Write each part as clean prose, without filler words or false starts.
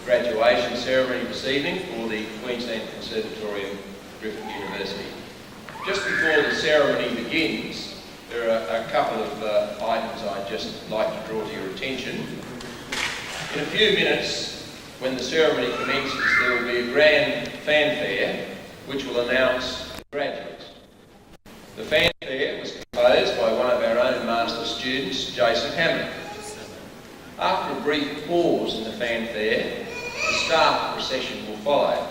graduation ceremony this evening for the Queensland Conservatorium, Griffith University. Just before the ceremony begins, there are a couple of items I'd just like to draw to your attention. In a few minutes, when the ceremony commences, there will be a grand fanfare which will announce the graduates. The fanfare was composed by one of our own master students, Jason Hammond. After a brief pause in the fanfare, the staff procession will follow.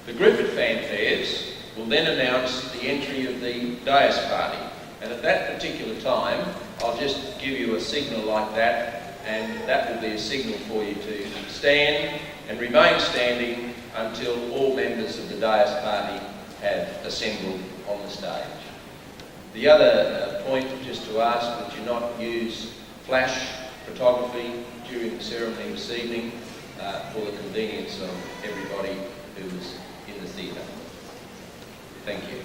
The Griffith fanfares will then announce the entry of the dais party, and at that particular time I'll just give you a signal like that, and that will be a signal for you to stand and remain standing until all members of the dais party have assembled on the stage. The other point just to ask that you not use flash photography during the ceremony this evening for the convenience of everybody who is in the theatre. Thank you.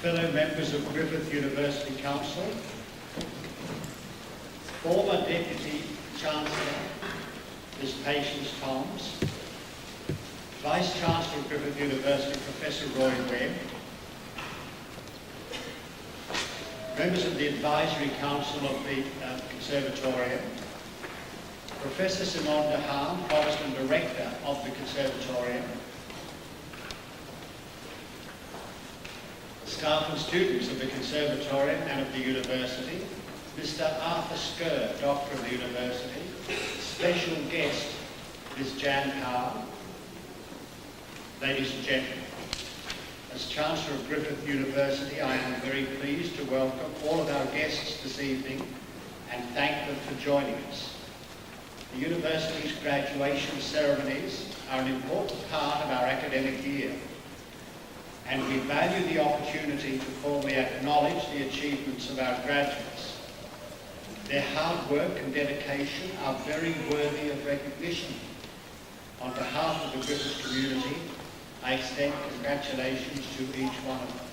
fellow members of Griffith University Council, former Deputy Chancellor Ms. Patience Toms, Vice Chancellor of Griffith University Professor Roy Webb, members of the Advisory Council of the Conservatorium, Professor Simone de Haan, Provost and Director of the Conservatorium, staff and students of the Conservatorium and of the University, Mr. Arthur Skerr, Doctor of the University, special guest, Ms. Jan Power, ladies and gentlemen. As Chancellor of Griffith University, I am very pleased to welcome all of our guests this evening and thank them for joining us. The University's graduation ceremonies are an important part of our academic year, and we value the opportunity to formally acknowledge the achievements of our graduates. Their hard work and dedication are very worthy of recognition. On behalf of the Griffith community, I extend congratulations to each one of them.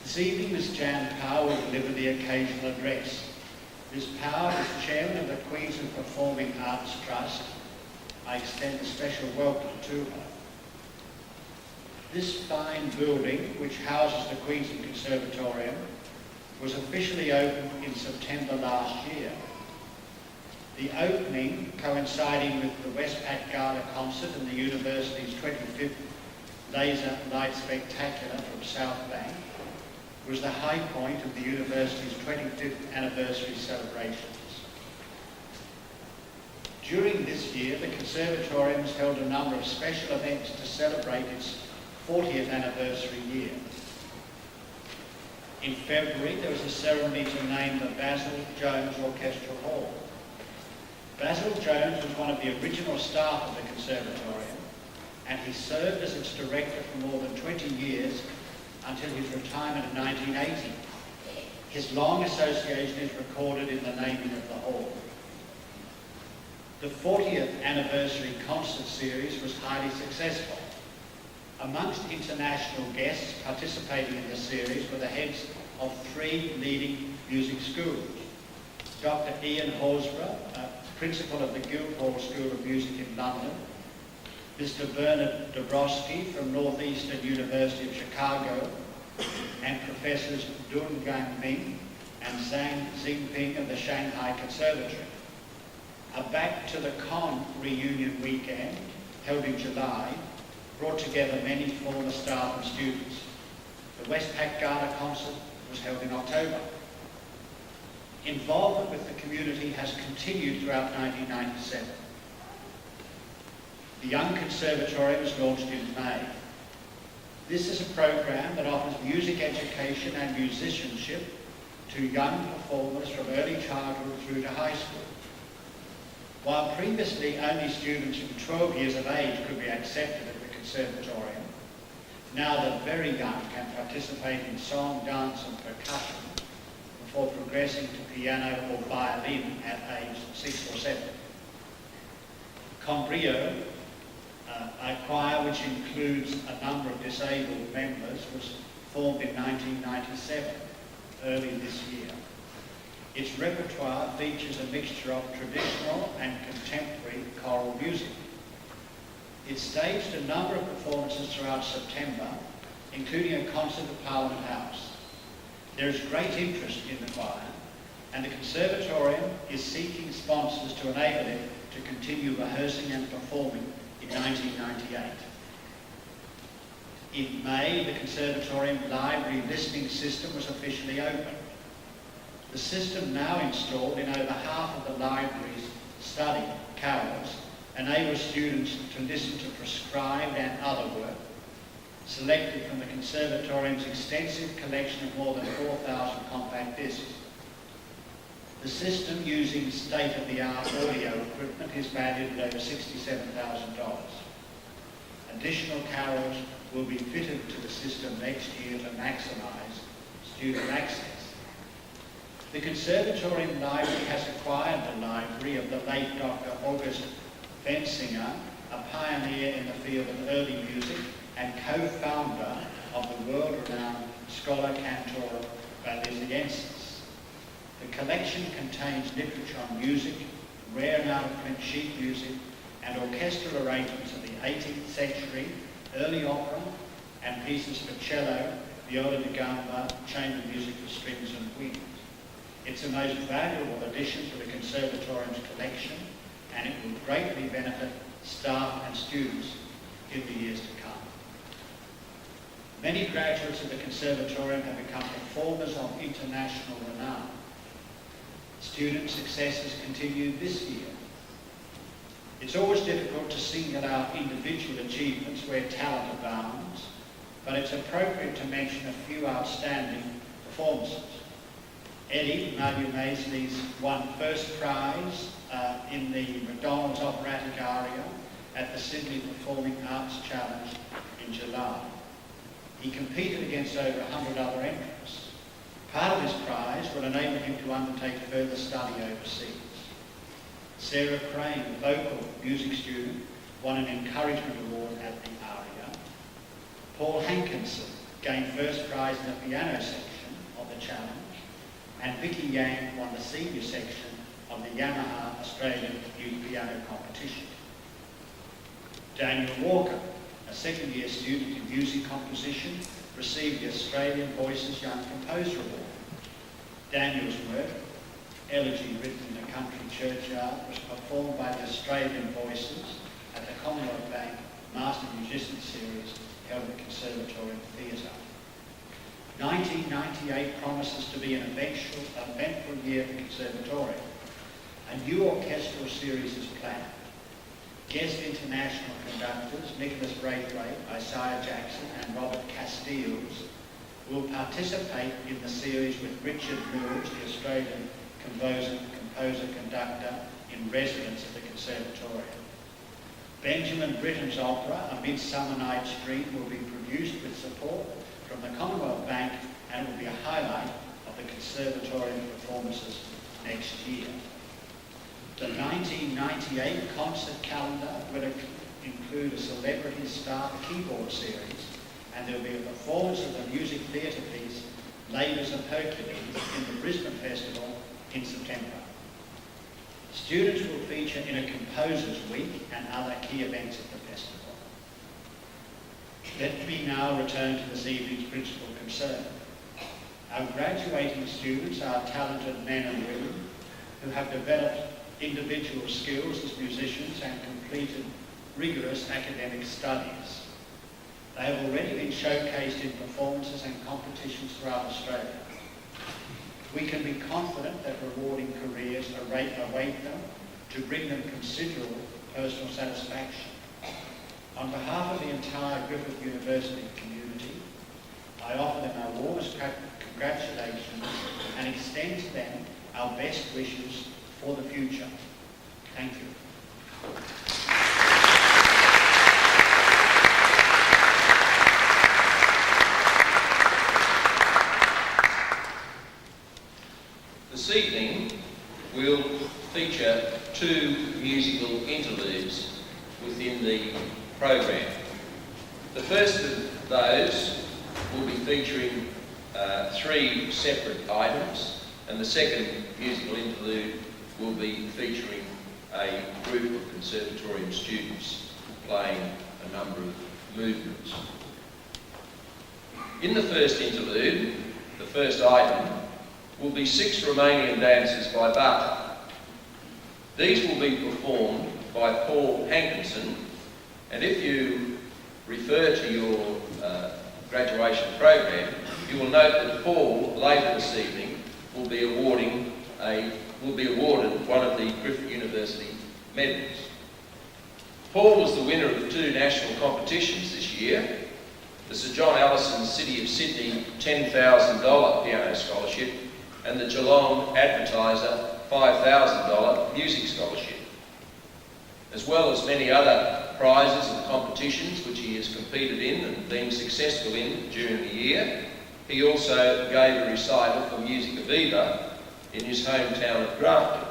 This evening, Ms. Jan Power will deliver the occasional address. Ms. Power is Chairman of the Queensland Performing Arts Trust. I extend a special welcome to her. This fine building, which houses the Queensland Conservatorium, was officially opened in September last year. The opening, coinciding with the Westpac Gala concert and the University's 25th Laser Light Spectacular from South Bank, was the high point of the University's 25th anniversary celebrations. During this year, the Conservatorium has held a number of special events to celebrate its 40th anniversary year. In February, there was a ceremony to name the Basil Jones Orchestral Hall. Basil Jones was one of the original staff of the Conservatorium, and he served as its director for more than 20 years until his retirement in 1980. His long association is recorded in the naming of the hall. The 40th anniversary concert series was highly successful. Amongst international guests participating in the series were the heads of 3 leading music schools. Dr. Ian Horsburgh, Principal of the Guildhall School of Music in London, Mr. Bernard Dabrowski from Northeastern University of Chicago, and Professors Dun Gang Ming and Zhang Xingping of the Shanghai Conservatory. A Back to the Con reunion weekend, held in July, brought together many former staff and students. The Westpac Gala concert was held in October. Involvement with the community has continued throughout 1997. The Young Conservatorium was launched in May. This is a program that offers music education and musicianship to young performers from early childhood through to high school. While previously only students from 12 years of age could be accepted at the Conservatorium, now the very young can participate in song, dance and percussion before progressing to piano or violin at age 6 or 7. Combrio, a choir which includes a number of disabled members, was formed in 1997, early this year. Its repertoire features a mixture of traditional and contemporary choral music. It staged a number of performances throughout September, including a concert at Parliament House. There is great interest in the choir, and the Conservatorium is seeking sponsors to enable it to continue rehearsing and performing in 1998. In May, the Conservatorium library listening system was officially opened. The system, now installed in over half of the library's study carols, enables students to listen to prescribed and other work, selected from the Conservatorium's extensive collection of more than 4,000 compact discs. The system, using state-of-the-art audio equipment, is valued at over $67,000. Additional carols will be fitted to the system next year to maximise student access. The Conservatorium Library has acquired the library of the late Dr. August Bensinger, a pioneer in the field of early music and co-founder of the world-renowned scholar cantor Valesiensis. The collection contains literature on music, rare and out-of-print sheet music, and orchestral arrangements of the 18th century, early opera, and pieces for cello, viola da gamba, chamber music for strings and winds. It's a most valuable addition to the Conservatorium's collection, and it will greatly benefit staff and students in the years to come. Many graduates of the Conservatorium have become performers of international renown. Student successes continue this year. It's always difficult to single out individual achievements where talent abounds, but it's appropriate to mention a few outstanding performances. Eddie Malu-Maisley's won first prize in the McDonald's operatic aria at the Sydney Performing Arts Challenge in July. He competed against over 100 other entrants. Part of his prize will enable him to undertake further study overseas. Sarah Crane, a vocal music student, won an encouragement award at the aria. Paul Hankinson gained first prize in the piano section of the challenge, and Vicky Yang won the senior section of the Yamaha Australian Youth Piano Competition. Daniel Walker, a second-year student in music composition, received the Australian Voices Young Composer Award. Daniel's work, Elegy Written in a Country Churchyard, was performed by the Australian Voices at the Commonwealth Bank Master Musician Series held at Conservatorium Theatre. 1998 promises to be an eventful year for Conservatorium. A new orchestral series is planned. Guest international conductors Nicholas Braithwaite, Isaiah Jackson and Robert Castiles will participate in the series with Richard Mills, the Australian composer-conductor in residence at the Conservatorium. Benjamin Britten's opera, A Midsummer Night's Dream, will be produced with support from the Commonwealth Bank and will be a highlight of the Conservatorium performances next year. The 1998 concert calendar will include a celebrity staff keyboard series, and there will be a performance of the music theatre piece Labours of Hercules in the Brisbane Festival in September. Students will feature in a Composers Week and other key events at the festival. Let me now return to this evening's principal concern. Our graduating students are talented men and women who have developed individual skills as musicians and completed rigorous academic studies. They have already been showcased in performances and competitions throughout Australia. We can be confident that rewarding careers await them to bring them considerable personal satisfaction. On behalf of the entire Griffith University community, I offer them our warmest congratulations and extend to them our best wishes for the future. Thank you. This evening we'll feature two musical interludes within the program. The first of those will be featuring three separate items, and the second musical interlude will be featuring a group of Conservatorium students playing a number of movements. In the first interlude, the first item, will be 6 Romanian dances by Bartok. These will be performed by Paul Hankinson, and if you refer to your graduation program, you will note that Paul later this evening will be awarded one of the Griffith University medals. Paul was the winner of 2 national competitions this year, the Sir John Allison City of Sydney $10,000 piano scholarship and the Geelong Advertiser $5,000 music scholarship, as well as many other prizes and competitions which he has competed in and been successful in during the year. He also gave a recital for Musica Viva in his hometown of Grafton.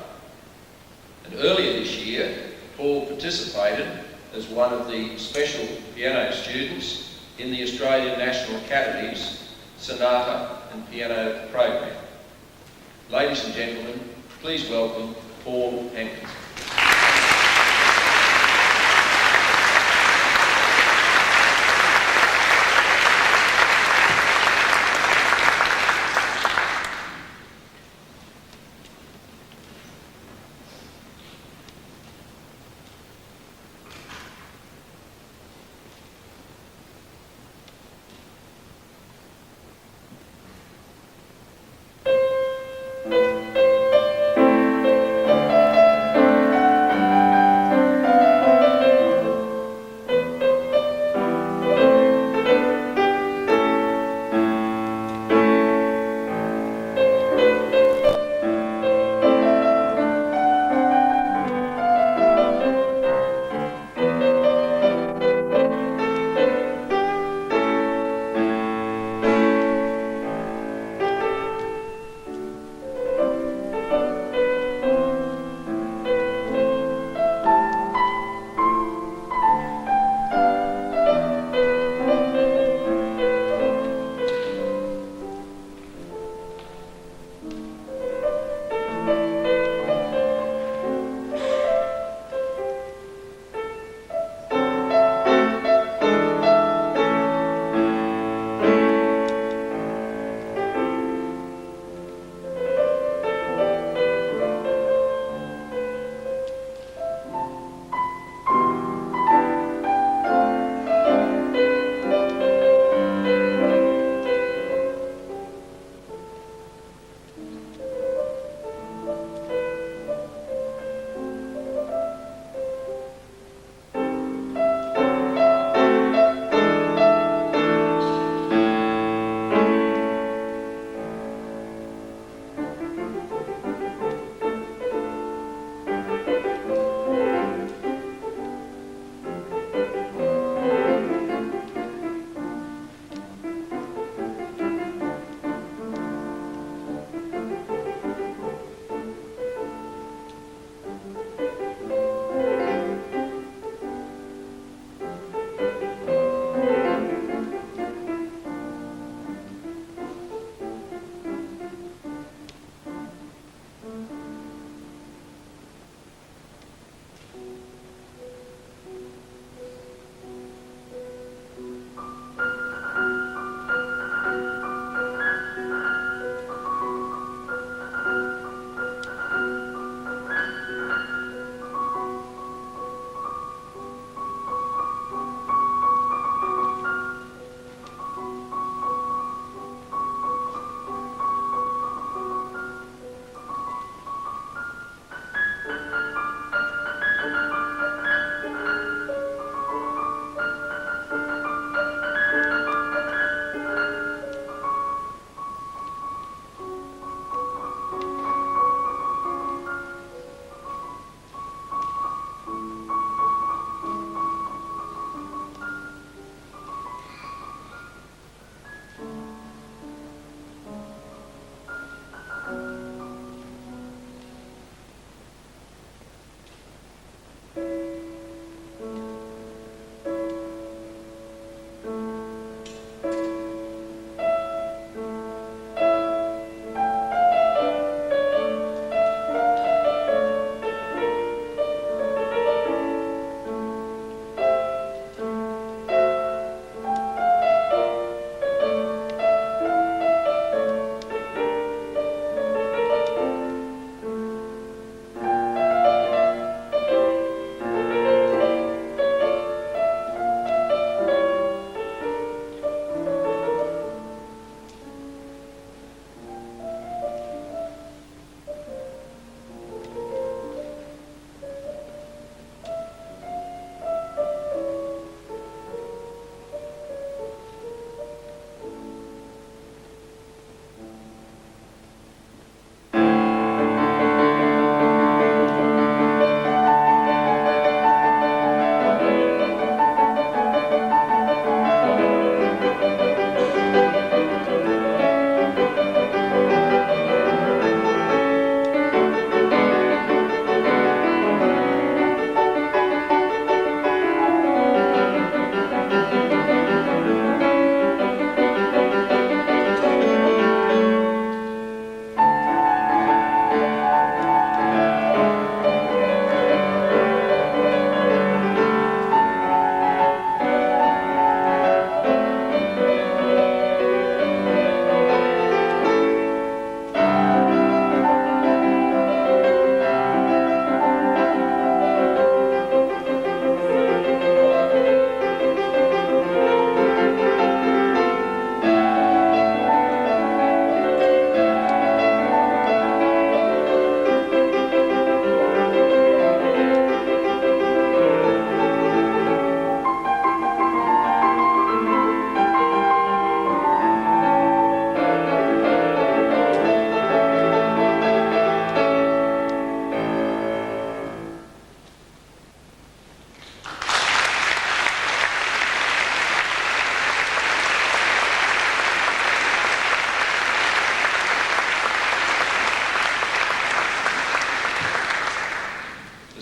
And earlier this year, Paul participated as one of the special piano students in the Australian National Academy's Sonata and Piano program. Ladies and gentlemen, please welcome Paul Hankins.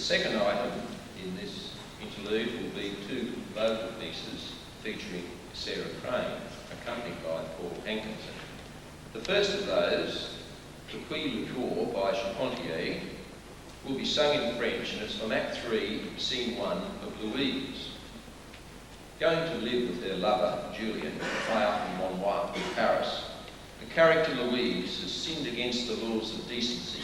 second item in this interlude will be two vocal pieces featuring Sarah Crane, accompanied by Paul Hankinson. The first of those, Depuis le Tour by Charpentier, will be sung in French, and it's from Act 3, Scene 1 of Louise. Going to live with her lover, Julian, high up in Montmartre in Paris, the character Louise has sinned against the laws of decency,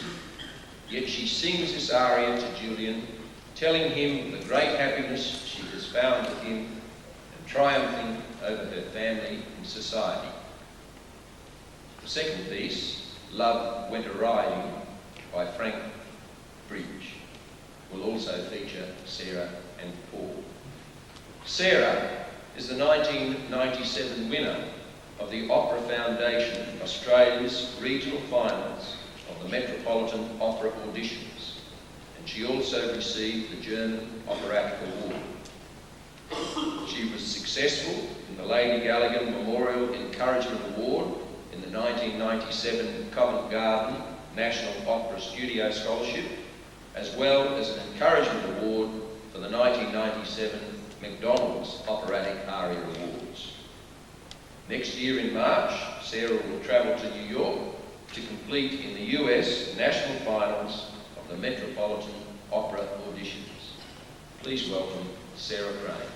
yet she sings this aria to Julian, telling him of the great happiness she has found with him and triumphing over her family and society. The second piece, Love Went A-Riding by Frank Bridge, will also feature Sarah and Paul. Sarah is the 1997 winner of the Opera Foundation Australia's regional finals of the Metropolitan Opera Auditions, and she also received the German Operatic Award. She was successful in the Lady Galligan Memorial Encouragement Award in the 1997 Covent Garden National Opera Studio Scholarship, as well as an Encouragement Award for the 1997 McDonald's Operatic Aria Awards. Next year in March, Sarah will travel to New York to complete in the US national finals of the Metropolitan Opera Auditions. Please welcome Sarah Crane.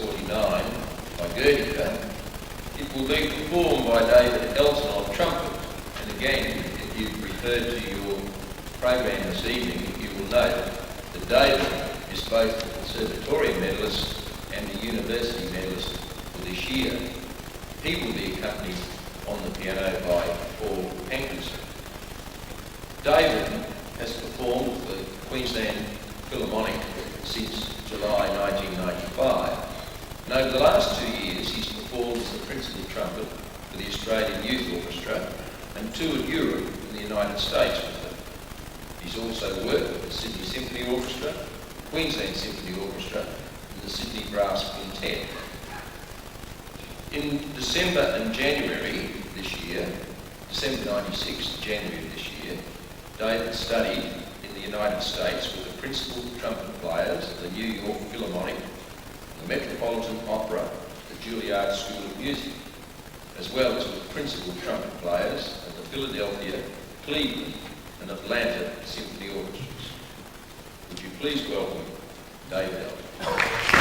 49 by Griffith. It will be performed by David Elton on trumpet. And again, if you've referred to your program this evening, you will note that David is both the Conservatorium medalist and the University medalist for this year. He will be accompanied on the piano by Paul Hankinson. David has performed with the Queensland Philharmonic since July 1995. And over the last 2 years, he's performed as the principal trumpet for the Australian Youth Orchestra and toured Europe and the United States with them. He's also worked with the Sydney Symphony Orchestra, Queensland Symphony Orchestra and the Sydney Brass Quintet. In December and January this year, December 96 to January this year, David studied in the United States with the principal trumpet players of the New York Philharmonic, the Metropolitan Opera, the Juilliard School of Music, as well as with the principal trumpet players of the Philadelphia, Cleveland and Atlanta Symphony Orchestras. Would you please welcome David Elton.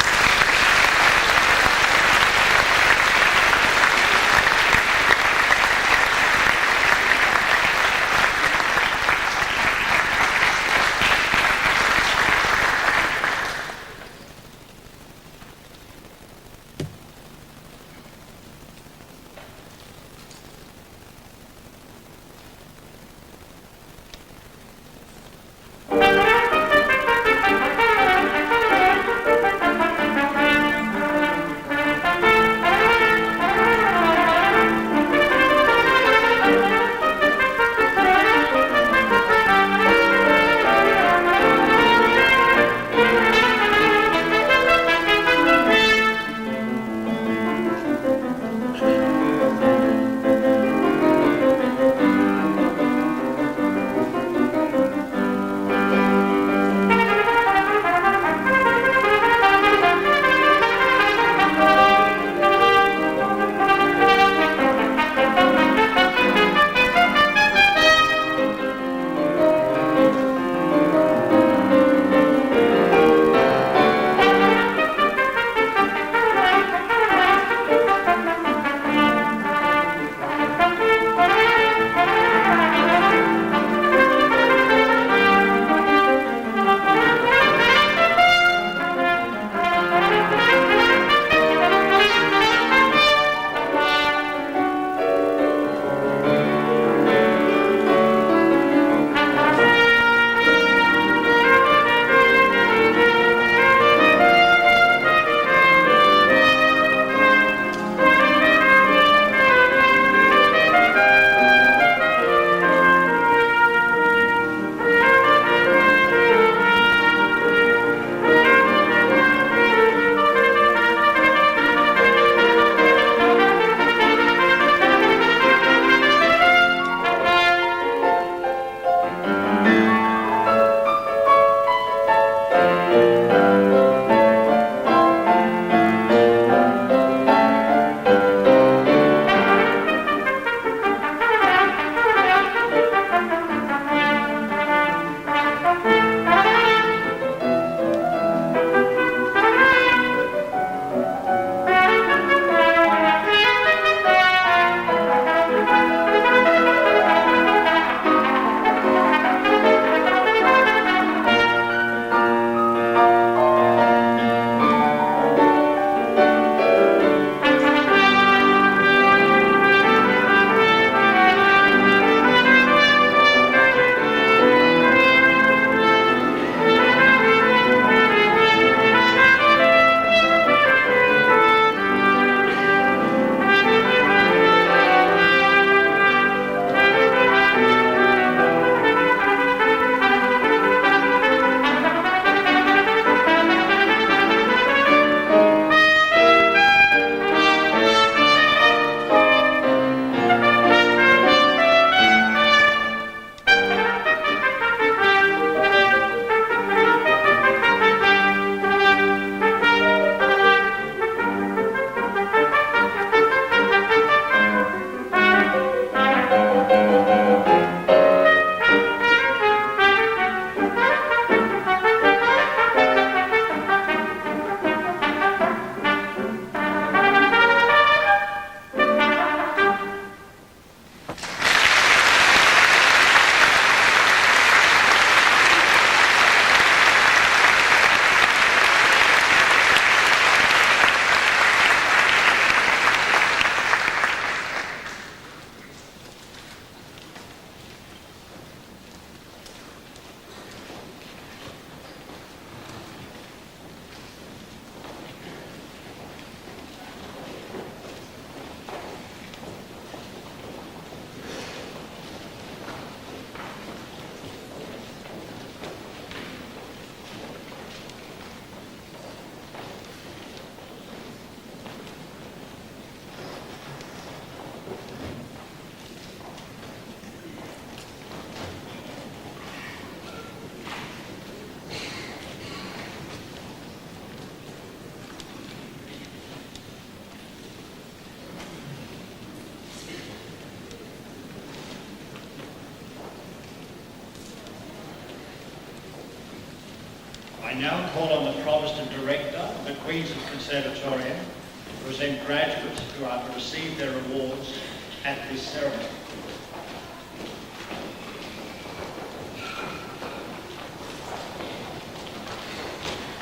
now call on the Provost and Director of the Queensland Conservatorium to present graduates who are to receive their awards at this ceremony.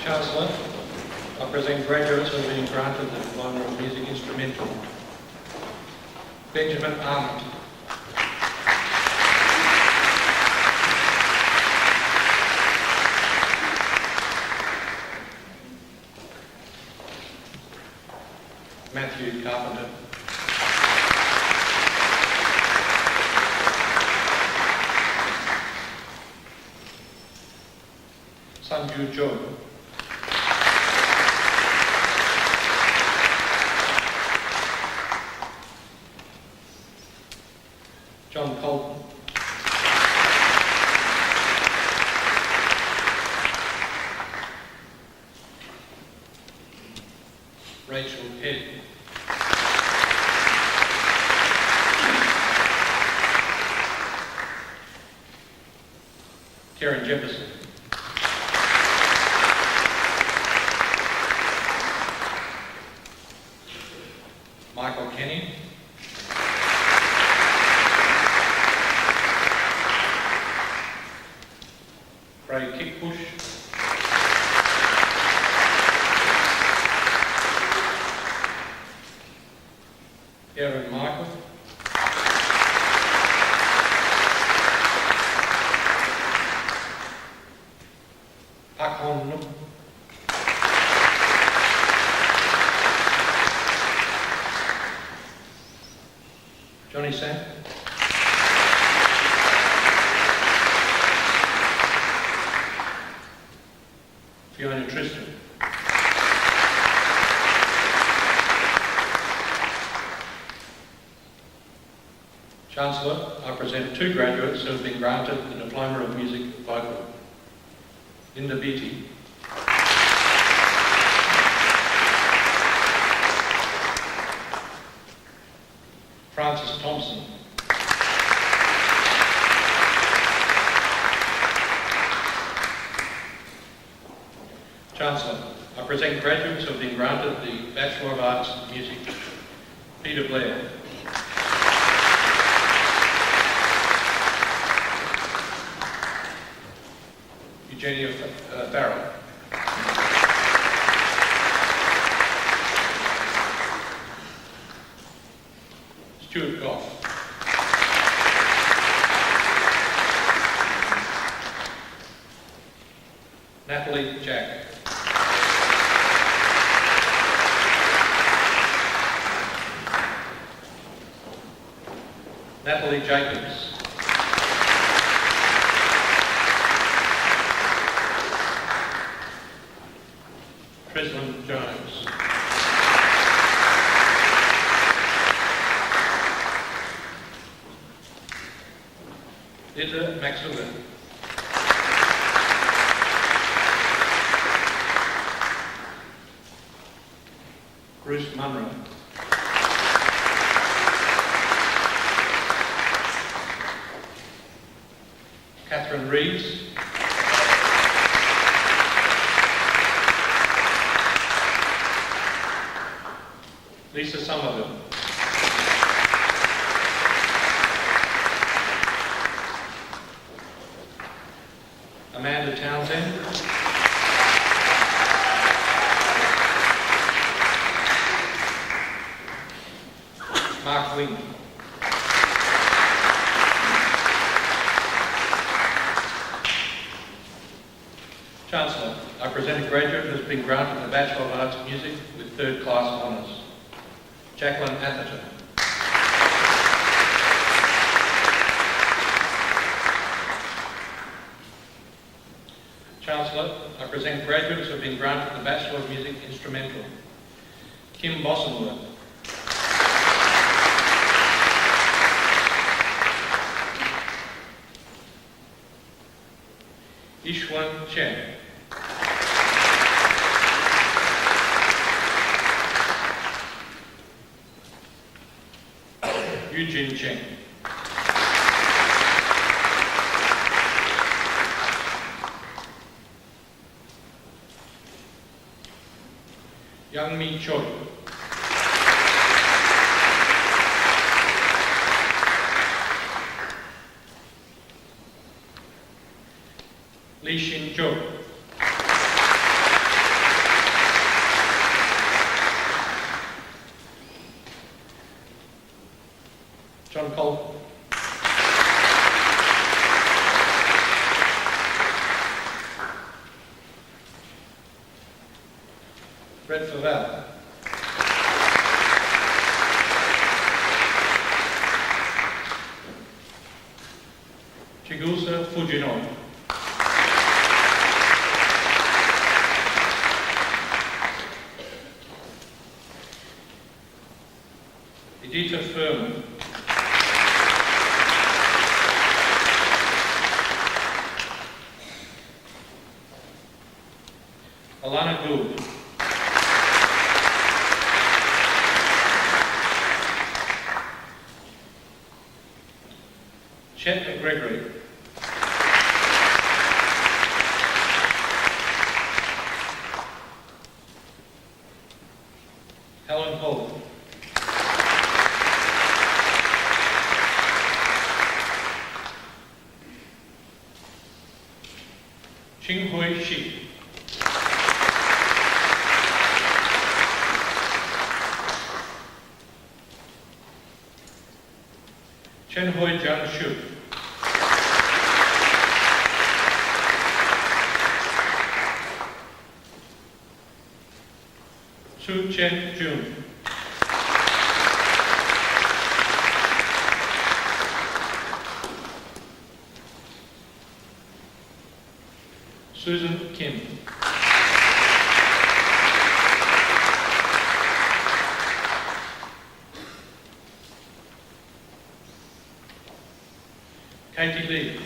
Chancellor, I present graduates who have been granted the Diploma of Music Instrumental. Benjamin Armand. Matthew Carpenter. Sanju Joe. John Colton. Rachel Head. Karen Jefferson. Michael Kenny. Craig Kickbush. Aaron Michael. Pak Hon Nook. Johnny Sang. Fiona Tristan. Chancellor, I present two graduates who have been granted the Diploma of Music Vocal. Linda Beattie. Francis Thompson. Chancellor, I present graduates who have been granted the Bachelor of Arts in Music. Peter Blair. Eugenia Farrell. Stuart Goff. Natalie Jack. Natalie Jacobs. Trislan Jones. Ita Maxwell. Bruce Munro. Catherine Reeves. Lisa Somerville. Amanda Townsend. Mark Wing. Chancellor, I present a graduate who has been granted the Bachelor of Arts in Music with third class honours. Jacqueline Atherton. Chancellor, I present graduates who have been granted the Bachelor of Music Instrumental. Kim Bossenworth. Ishwan Chen. Eugene Cheng. Young Mi Choi. Lee Shin Jo. John Cole. Brett Favell. Chigusa Fujino. Edita Furman. Alana Gould. Chet McGregory. Helen Hall. Ching Hui Shi. Chen Hui Jiang Shu. Su Chen Jun. Susan Kim. Katie Lee.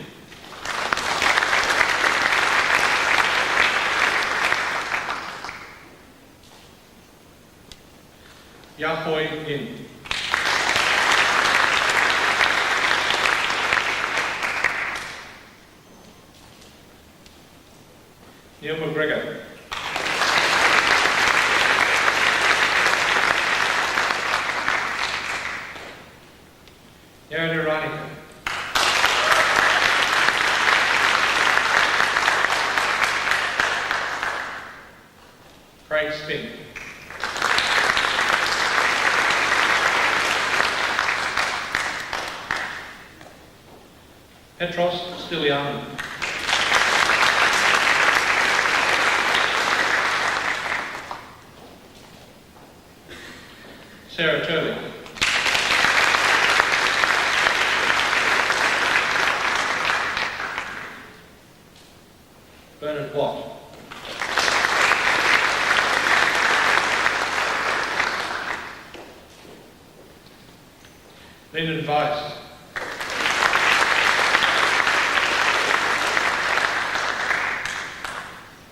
Yahoi Yin. Neil McGregor. Yarada Ranika. Craig Spink. Petros Styliani. Sarah Turley. Bernard Watt. Lyndon Weiss.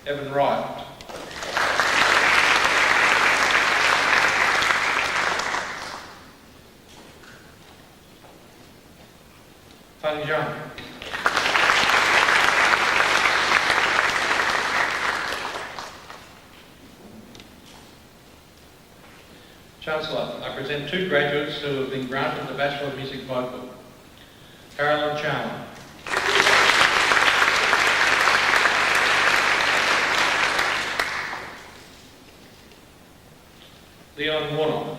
Evan Wright. Fan Zhang. Chancellor, I present two graduates who have been granted the Bachelor of Music Vocal. Carolyn Chow. Leon Warnock.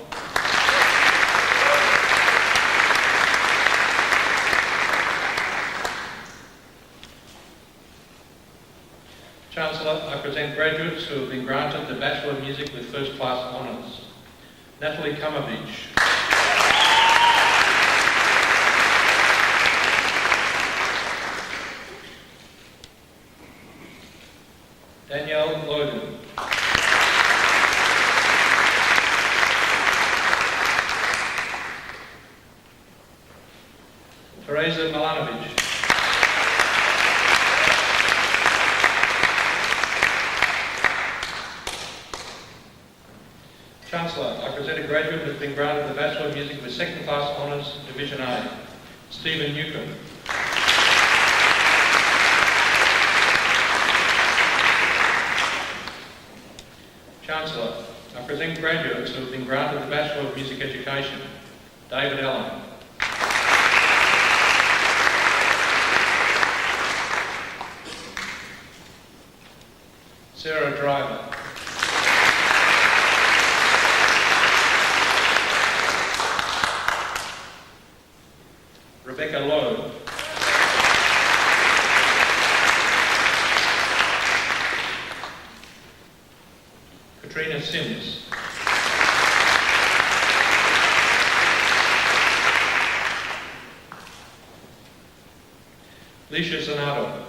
Chancellor, I present graduates who have been granted the Bachelor of Music with First Class Honours. Natalie Kamovich. Danielle Logan. Teresa Milanovic. Chancellor, I present a graduate who has been granted the Bachelor of Music with Second Class Honours, Division A, Stephen Newcomb. Chancellor, I present graduates who have been granted the Bachelor of Music Education. David Allen. Sarah Driver. Rebecca Lowe. Katrina Sims. Alicia Zanato.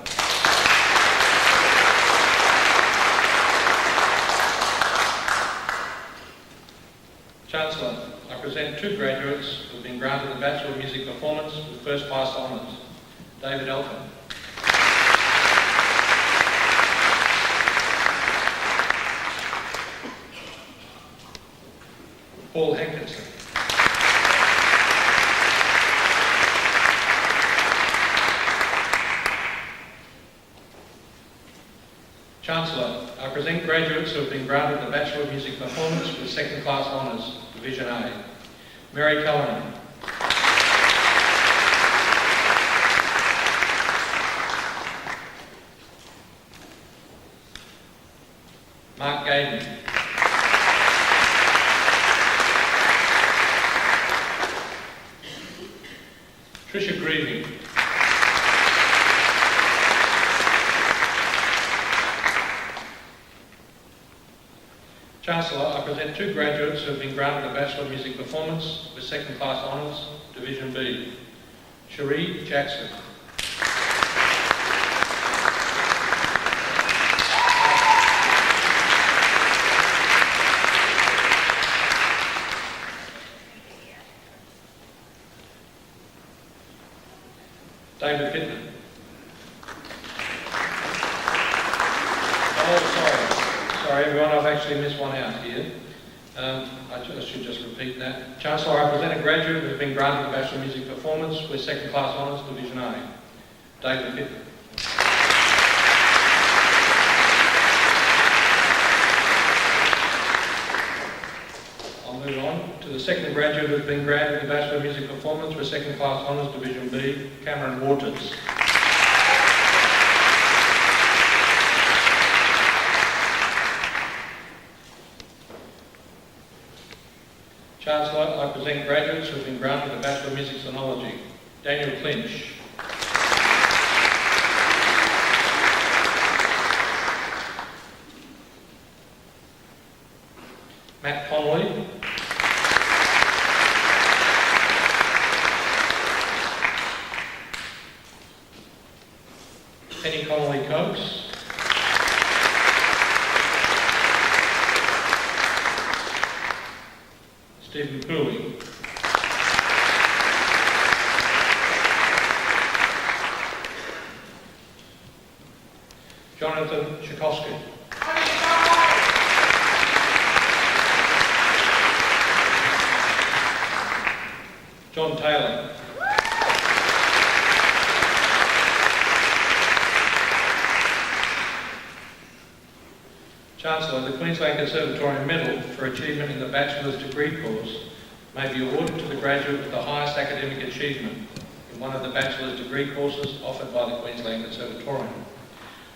Chancellor, I present two graduates who have been granted the Bachelor of Music Performance with First Class Honours. David Elton. Paul Hankinson. Chancellor, I present graduates who have been granted the Bachelor of Music Performance with Second Class Honours, Division A. Mary Cullinan. Mark Gayden. Tricia Grieving. Chancellor, I present two graduates who have been granted the Bachelor of Music Performance with Second Class Honours, Division B. Cherie Jackson. David Pittman. Sorry everyone, I've actually missed one out here. I should just repeat that. Chancellor, I present a graduate who has been granted the Bachelor of Music Performance with Second Class Honours, Division A. David Pittman. I'll move on to the second graduate who has been granted the Bachelor of Music Performance with Second Class Honours, Division B, Cameron Waters. Chancellor, I present graduates who have been granted the Bachelor of Music Sonology. Daniel Clinch. Matt Connolly. Penny Connolly Cokes. Stephen Pooley. Jonathan Tchaikovsky. John Taylor. Chancellor, the Queensland Conservatorium Medal for Achievement in the Bachelor's Degree course may be awarded to the graduate with the highest academic achievement in one of the Bachelor's Degree courses offered by the Queensland Conservatorium.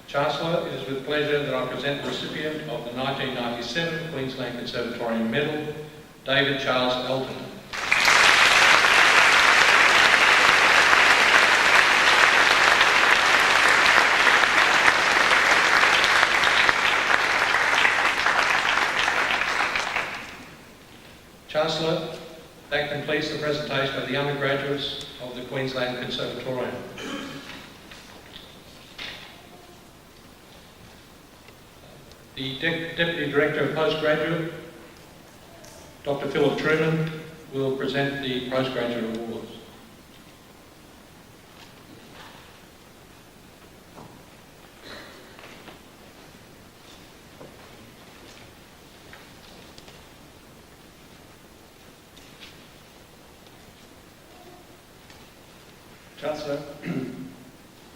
Chancellor, it is with pleasure that I present the recipient of the 1997 Queensland Conservatorium Medal, David Charles Elton. Chancellor, that completes the presentation of the undergraduates of the Queensland Conservatorium. The Deputy Director of Postgraduate, Dr. Philip Truman, will present the postgraduate awards. Chancellor,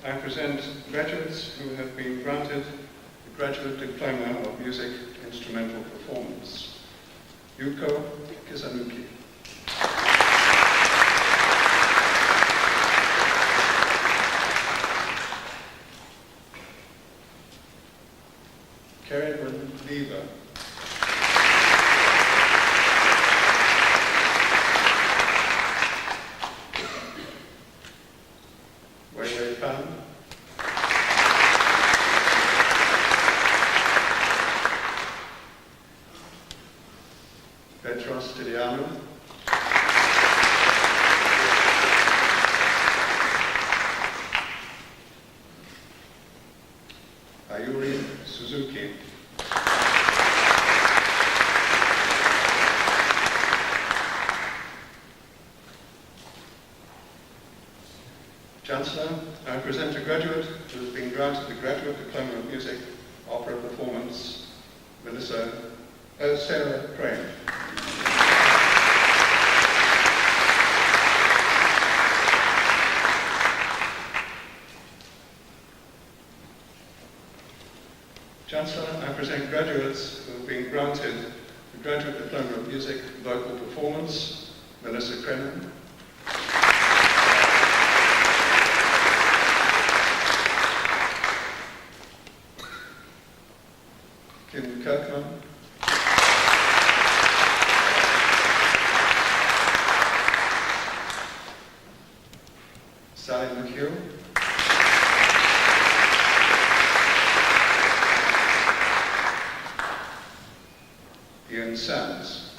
I present graduates who have been granted the Graduate Diploma of Music Instrumental Performance. Yuko Kisanuki. Karen Lever. Wei Pan. Petros Tiliano. Ayuri Suzuki. Chancellor, I present a graduate who has been granted the Graduate Diploma of Music, Opera Performance, Sarah Crane. Chancellor, I present graduates who have been granted the Graduate Diploma of Music, Vocal Performance, Melissa Crennan. Kim Kirkman. Sally McHugh. Ian Sands.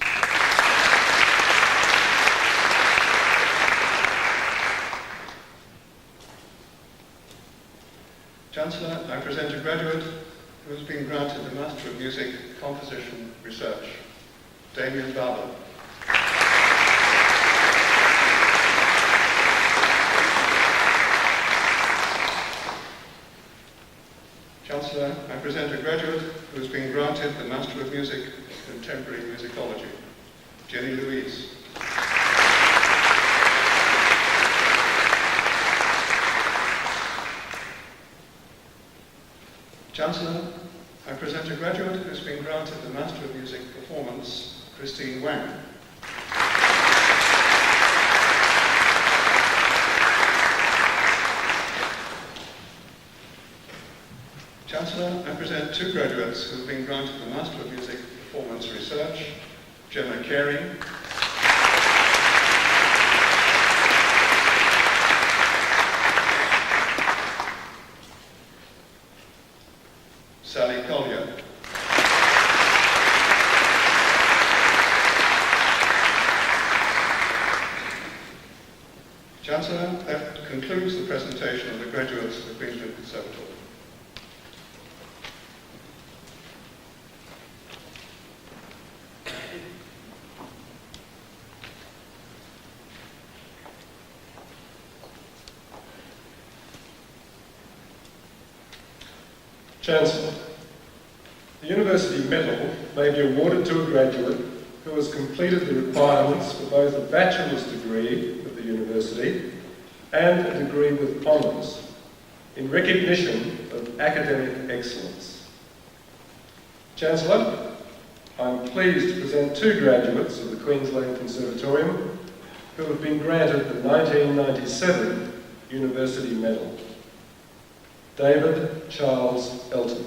Chancellor, I present a graduate who has been granted the Master of Music Composition Research, Damien Barber. Chancellor, I present a graduate who has been granted the Master of Music Contemporary Musicology, Jenny Louise. Chancellor, I present a graduate who has been granted the Master of Music Performance, Christine Wang. Chancellor, I present two graduates who have been granted the Master of Music Performance Research, Gemma Carey. Sally Collier. Chancellor, that concludes the presentation of the graduates of the Queensland Conservatorium. Chancellor, the University Medal may be awarded to a graduate who has completed the requirements for both a bachelor's degree of the University and a degree with honours in recognition of academic excellence. Chancellor, I'm pleased to present two graduates of the Queensland Conservatorium who have been granted the 1997 University Medal. David Charles Elton.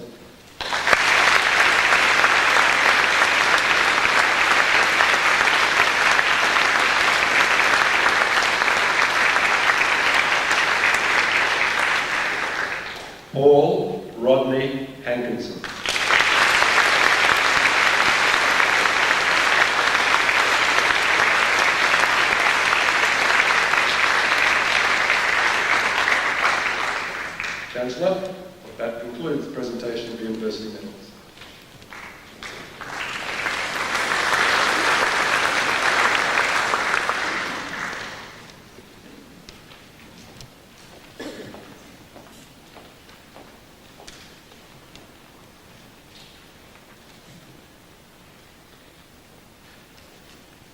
Paul Rodney Hankinson. Chancellor, that concludes the presentation of the University Medals.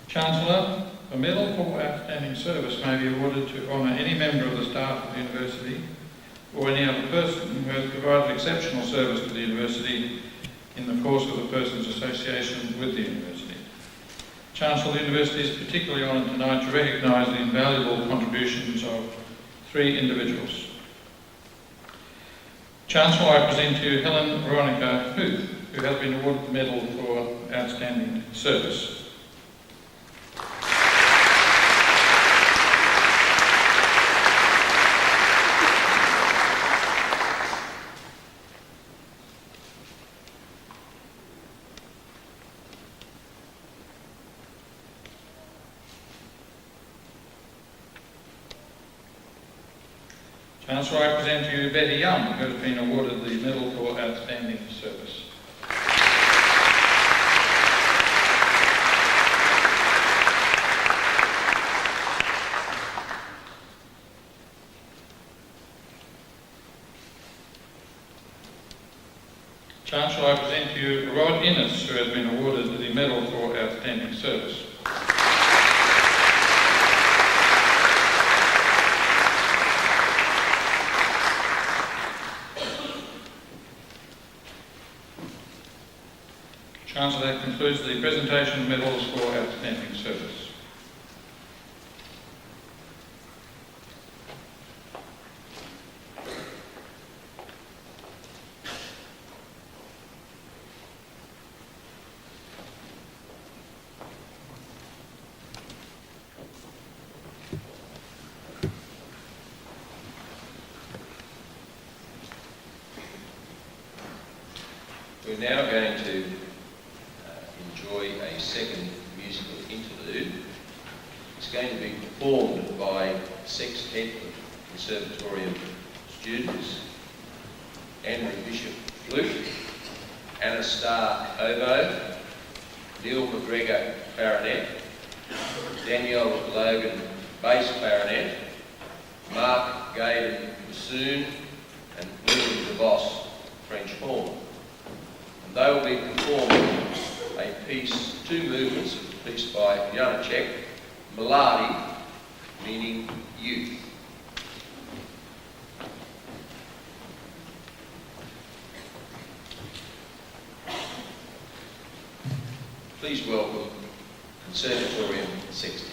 Chancellor, a medal for outstanding service may be awarded to honour any member of the staff of the University or any other person who has provided exceptional service to the University in the course of the person's association with the University. Chancellor of the University is particularly honoured tonight to recognise the invaluable contributions of 3 individuals. Chancellor, I present to you Helen Veronica Huth, who has been awarded the Medal for Outstanding Service. Chancellor, I present to you Betty Young, who has been awarded the Medal for Outstanding Service. Chancellor, I present to you Rod Innes, who has been awarded the Medal for Outstanding Service. Chancellor, that concludes the presentation of medals for outstanding service. We're now going to enjoy a second musical interlude. It's going to be performed by a sextet of Conservatorium students: Andrew Bishop flute, Anna Starr oboe, Neil McGregor clarinet, Danielle Logan bass clarinet, Mark Gaydon bassoon, and William DeVos French horn. And they will be performing a piece, 2 movements of a piece by Janacek, Mladi, meaning youth. Please welcome Conservatorium Sextet.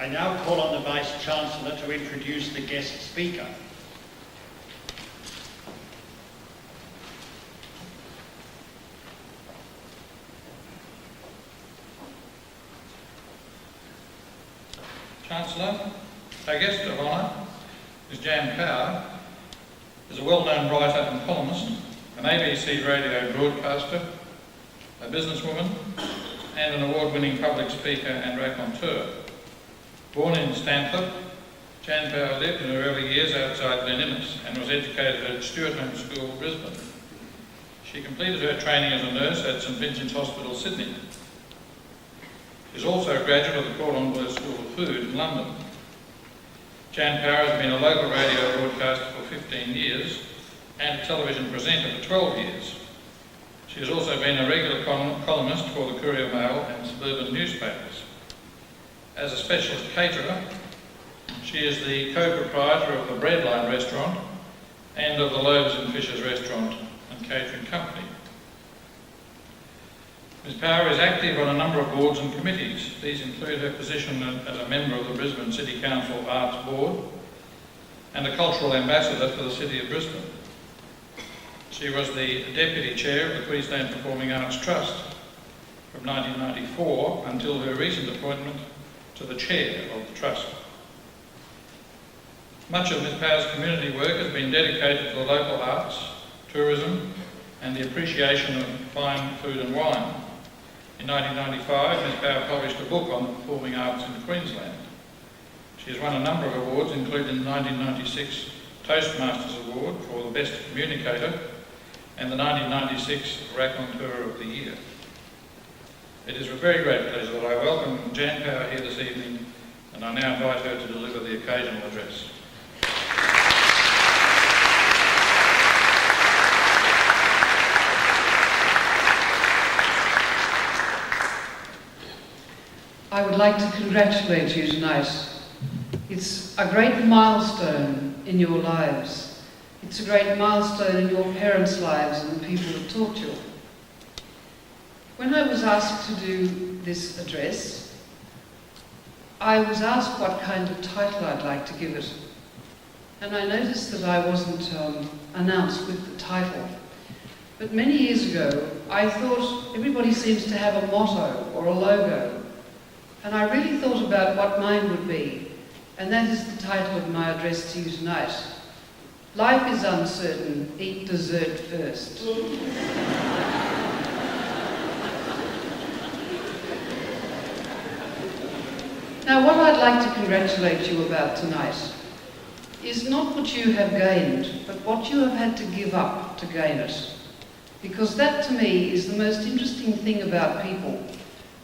I now call on the Vice-Chancellor to introduce the guest speaker. Chancellor, our guest of honour is Jan Power, is a well-known writer and columnist, an ABC radio broadcaster, a businesswoman, and an award-winning public speaker and raconteur. Born in Stanthorpe, Jan Power lived in her early years outside Glen Innes and was educated at Stuart Home School, Brisbane. She completed her training as a nurse at St Vincent's Hospital, Sydney. She is also a graduate of the Cordon Bleu School of Food in London. Jan Power has been a local radio broadcaster for 15 years and a television presenter for 12 years. She has also been a regular columnist for the Courier Mail and suburban newspapers. As a specialist caterer, she is the co-proprietor of the Breadline restaurant and of the Loaves and Fishes restaurant and catering company. Ms Power is active on a number of boards and committees. These include her position as a member of the Brisbane City Council Arts Board and a cultural ambassador for the City of Brisbane. She was the Deputy Chair of the Queensland Performing Arts Trust from 1994 until her recent appointment to the Chair of the Trust. Much of Ms Power's community work has been dedicated to the local arts, tourism and the appreciation of fine food and wine. In 1995, Ms Power published a book on the performing arts in Queensland. She has won a number of awards, including the 1996 Toastmasters Award for the Best Communicator and the 1996 Raconteur of the Year. It is with very great pleasure that I welcome Jan Power here this evening, and I now invite her to deliver the occasional address. I would like to congratulate you tonight. It's a great milestone in your lives. It's a great milestone in your parents' lives and the people that taught you. When I was asked to do this address, I was asked what kind of title I'd like to give it. And I noticed that I wasn't announced with the title. But many years ago, I thought everybody seems to have a motto or a logo. And I really thought about what mine would be, and that is the title of my address to you tonight. Life is uncertain, eat dessert first. Now, what I'd like to congratulate you about tonight is not what you have gained, but what you have had to give up to gain it. Because that, to me, is the most interesting thing about people.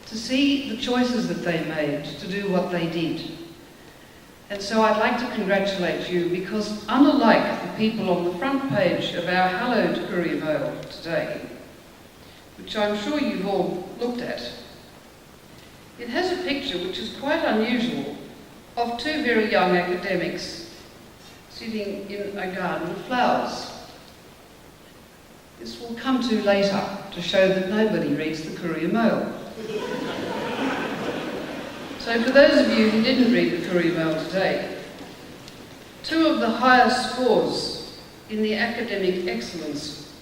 To see the choices that they made to do what they did. And so I'd like to congratulate you because unlike the people on the front page of our hallowed Courier Mail today, which I'm sure you've all looked at, it has a picture which is quite unusual of two very young academics sitting in a garden of flowers. This will come to later to show that nobody reads the Courier Mail. So for those of you who didn't read the Courier Mail today, two of the highest scores in the academic excellence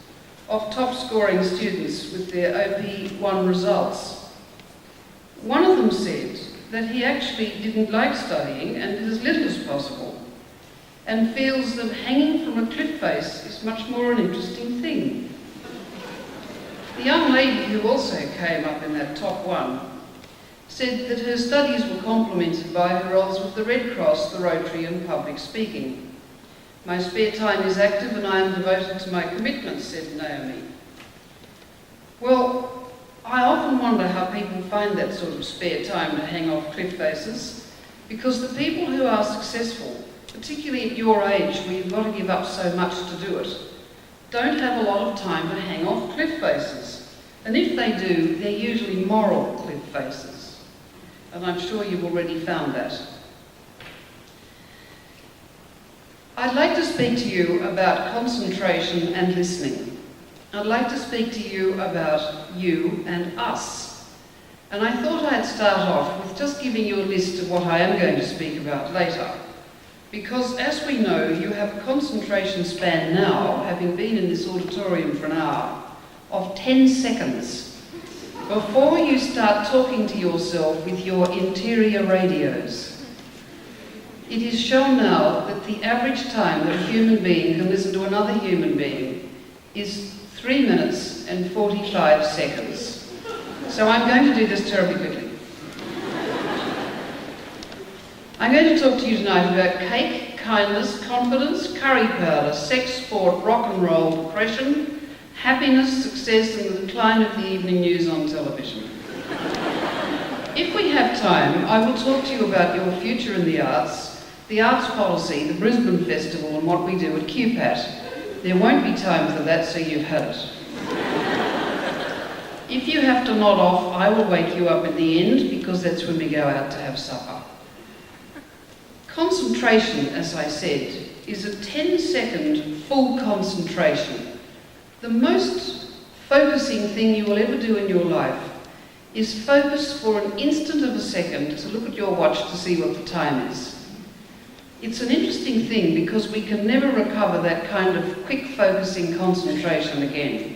of top-scoring students with their OP1 results. One of them said that he actually didn't like studying and did as little as possible, and feels that hanging from a cliff face is much more an interesting thing. The young lady who also came up in that top one said that her studies were complemented by her roles with the Red Cross, the Rotary and public speaking. My spare time is active and I am devoted to my commitments, said Naomi. Well, I often wonder how people find that sort of spare time to hang off cliff faces, because the people who are successful, particularly at your age where you've got to give up so much to do it, don't have a lot of time to hang off cliff faces. And if they do, they're usually moral cliff faces. And I'm sure you've already found that. I'd like to speak to you about concentration and listening. I'd like to speak to you about you and us. And I thought I'd start off with just giving you a list of what I am going to speak about later. Because as we know, you have a concentration span now, having been in this auditorium for an hour, of 10 seconds before you start talking to yourself with your interior radios. It is shown now that the average time that a human being can listen to another human being is 3 minutes and 45 seconds. So I'm going to do this terribly quickly. I'm going to talk to you tonight about cake, kindness, confidence, curry powder, sex, sport, rock and roll, depression, happiness, success, and the decline of the evening news on television. If we have time, I will talk to you about your future in the arts policy, the Brisbane Festival, and what we do at QPAT. There won't be time for that, so you've had it. If you have to nod off, I will wake you up at the end, because that's when we go out to have supper. Concentration, as I said, is a 10-second full concentration. The most focusing thing you will ever do in your life is focus for an instant of a second to look at your watch to see what the time is. It's an interesting thing because we can never recover that kind of quick focusing concentration again.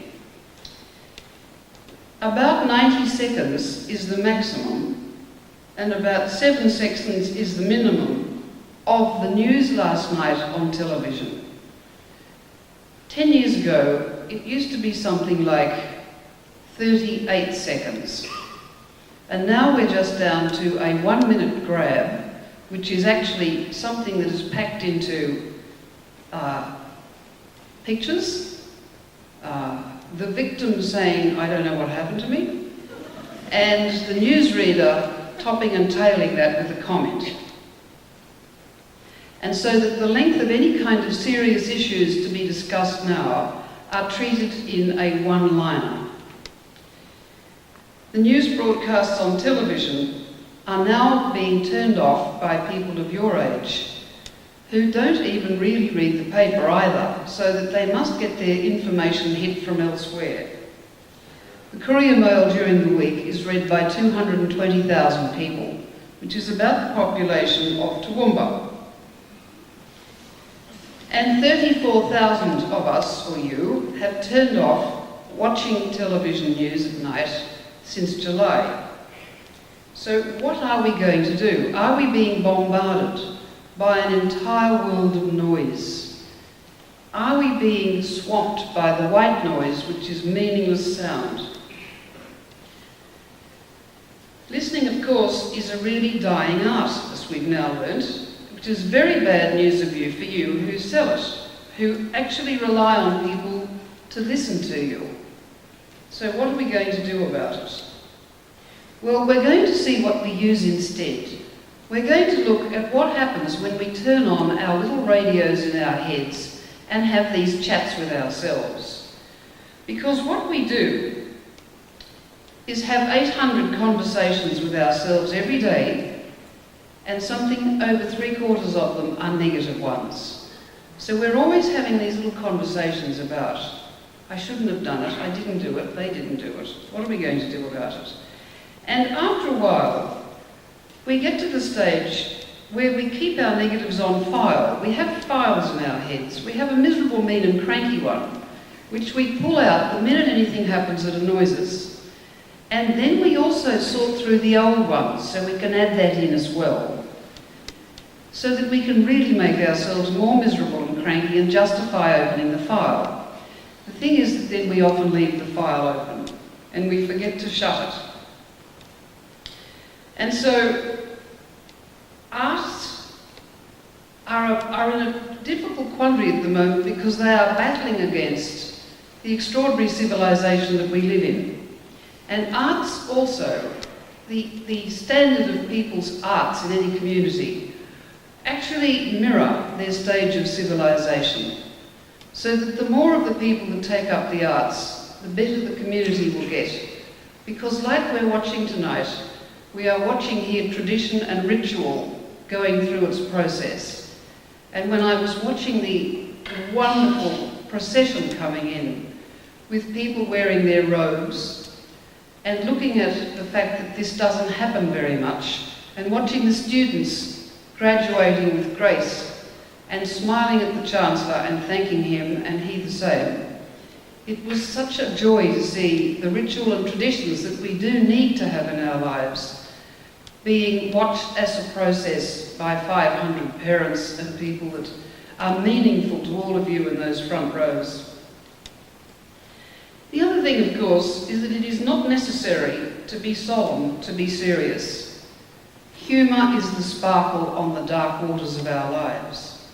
About 90 seconds is the maximum, and about 7 seconds is the minimum of the news last night on television. 10 years ago, it used to be something like 38 seconds. And now we're just down to a 1-minute grab, which is actually something that is packed into pictures, the victim saying, "I don't know what happened to me," and the newsreader topping and tailing that with a comment. And so that the length of any kind of serious issues to be discussed now are treated in a one-liner. The news broadcasts on television are now being turned off by people of your age who don't even really read the paper either, so that they must get their information hit from elsewhere. The Courier Mail during the week is read by 220,000 people, which is about the population of Toowoomba. And 34,000 of us, or you, have turned off watching television news at night since July. So what are we going to do? Are we being bombarded by an entire world of noise? Are we being swamped by the white noise, which is meaningless sound? Listening, of course, is a really dying art, as we've now learnt, which is very bad news of you for you who sell it, who actually rely on people to listen to you. So what are we going to do about it? Well, we're going to see what we use instead. We're going to look at what happens when we turn on our little radios in our heads and have these chats with ourselves. Because what we do is have 800 conversations with ourselves every day, and something over 3/4 of them are negative ones. So we're always having these little conversations about, I shouldn't have done it, I didn't do it, they didn't do it. What are we going to do about it? And after a while, we get to the stage where we keep our negatives on file. We have files in our heads. We have a miserable, mean and cranky one, which we pull out the minute anything happens that annoys us. And then we also sort through the old ones, so we can add that in as well, so that we can really make ourselves more miserable and cranky and justify opening the file. The thing is that then we often leave the file open, and we forget to shut it. And so artists are in a difficult quandary at the moment because they are battling against the extraordinary civilization that we live in. And arts also, the standard of people's arts in any community, actually mirror their stage of civilization. So that the more of the people that take up the arts, the better the community will get. Because like we're watching tonight, we are watching here tradition and ritual going through its process. And when I was watching the wonderful procession coming in, with people wearing their robes, and looking at the fact that this doesn't happen very much, and watching the students graduating with grace, and smiling at the Chancellor and thanking him, and he the same. It was such a joy to see the ritual and traditions that we do need to have in our lives being watched as a process by 500 parents and people that are meaningful to all of you in those front rows. The other thing, of course, is that it is not necessary to be solemn to be serious. Humour is the sparkle on the dark waters of our lives.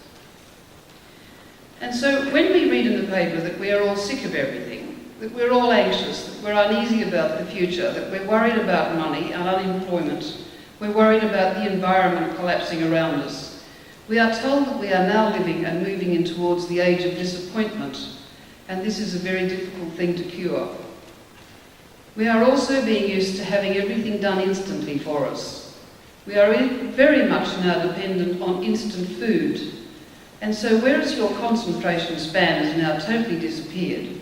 And so when we read in the paper that we are all sick of everything, that we're all anxious, that we're uneasy about the future, that we're worried about money and unemployment, we're worried about the environment collapsing around us, we are told that we are now living and moving in towards the age of disappointment, and this is a very difficult thing to cure. We are also being used to having everything done instantly for us. We are very much now dependent on instant food. And so whereas your concentration span has now totally disappeared,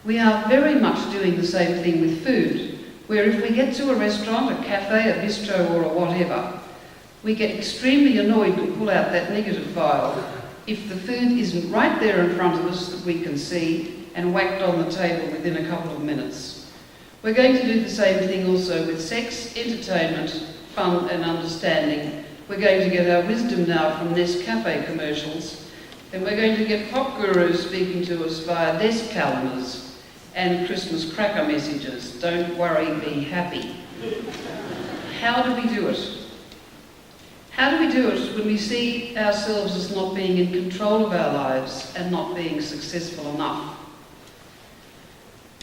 we are very much doing the same thing with food, where if we get to a restaurant, a cafe, a bistro or a whatever, we get extremely annoyed to pull out that negative file if the food isn't right there in front of us that we can see and whacked on the table within a couple of minutes. We're going to do the same thing also with sex, entertainment, fun and understanding. We're going to get our wisdom now from Nescafe commercials, and we're going to get pop gurus speaking to us via desk calendars and Christmas cracker messages. Don't worry, be happy. How do we do it? How do we do it when we see ourselves as not being in control of our lives and not being successful enough?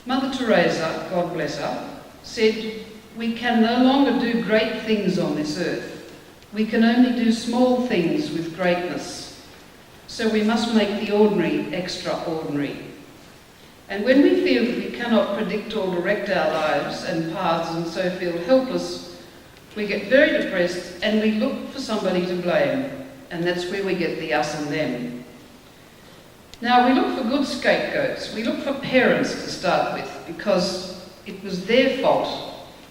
Mother Teresa, God bless her, said, "We can no longer do great things on this earth. We can only do small things with greatness. So we must make the ordinary extraordinary." And when we feel that we cannot predict or direct our lives and paths and so feel helpless, we get very depressed and we look for somebody to blame. And that's where we get the us and them. Now, we look for good scapegoats. We look for parents to start with because it was their fault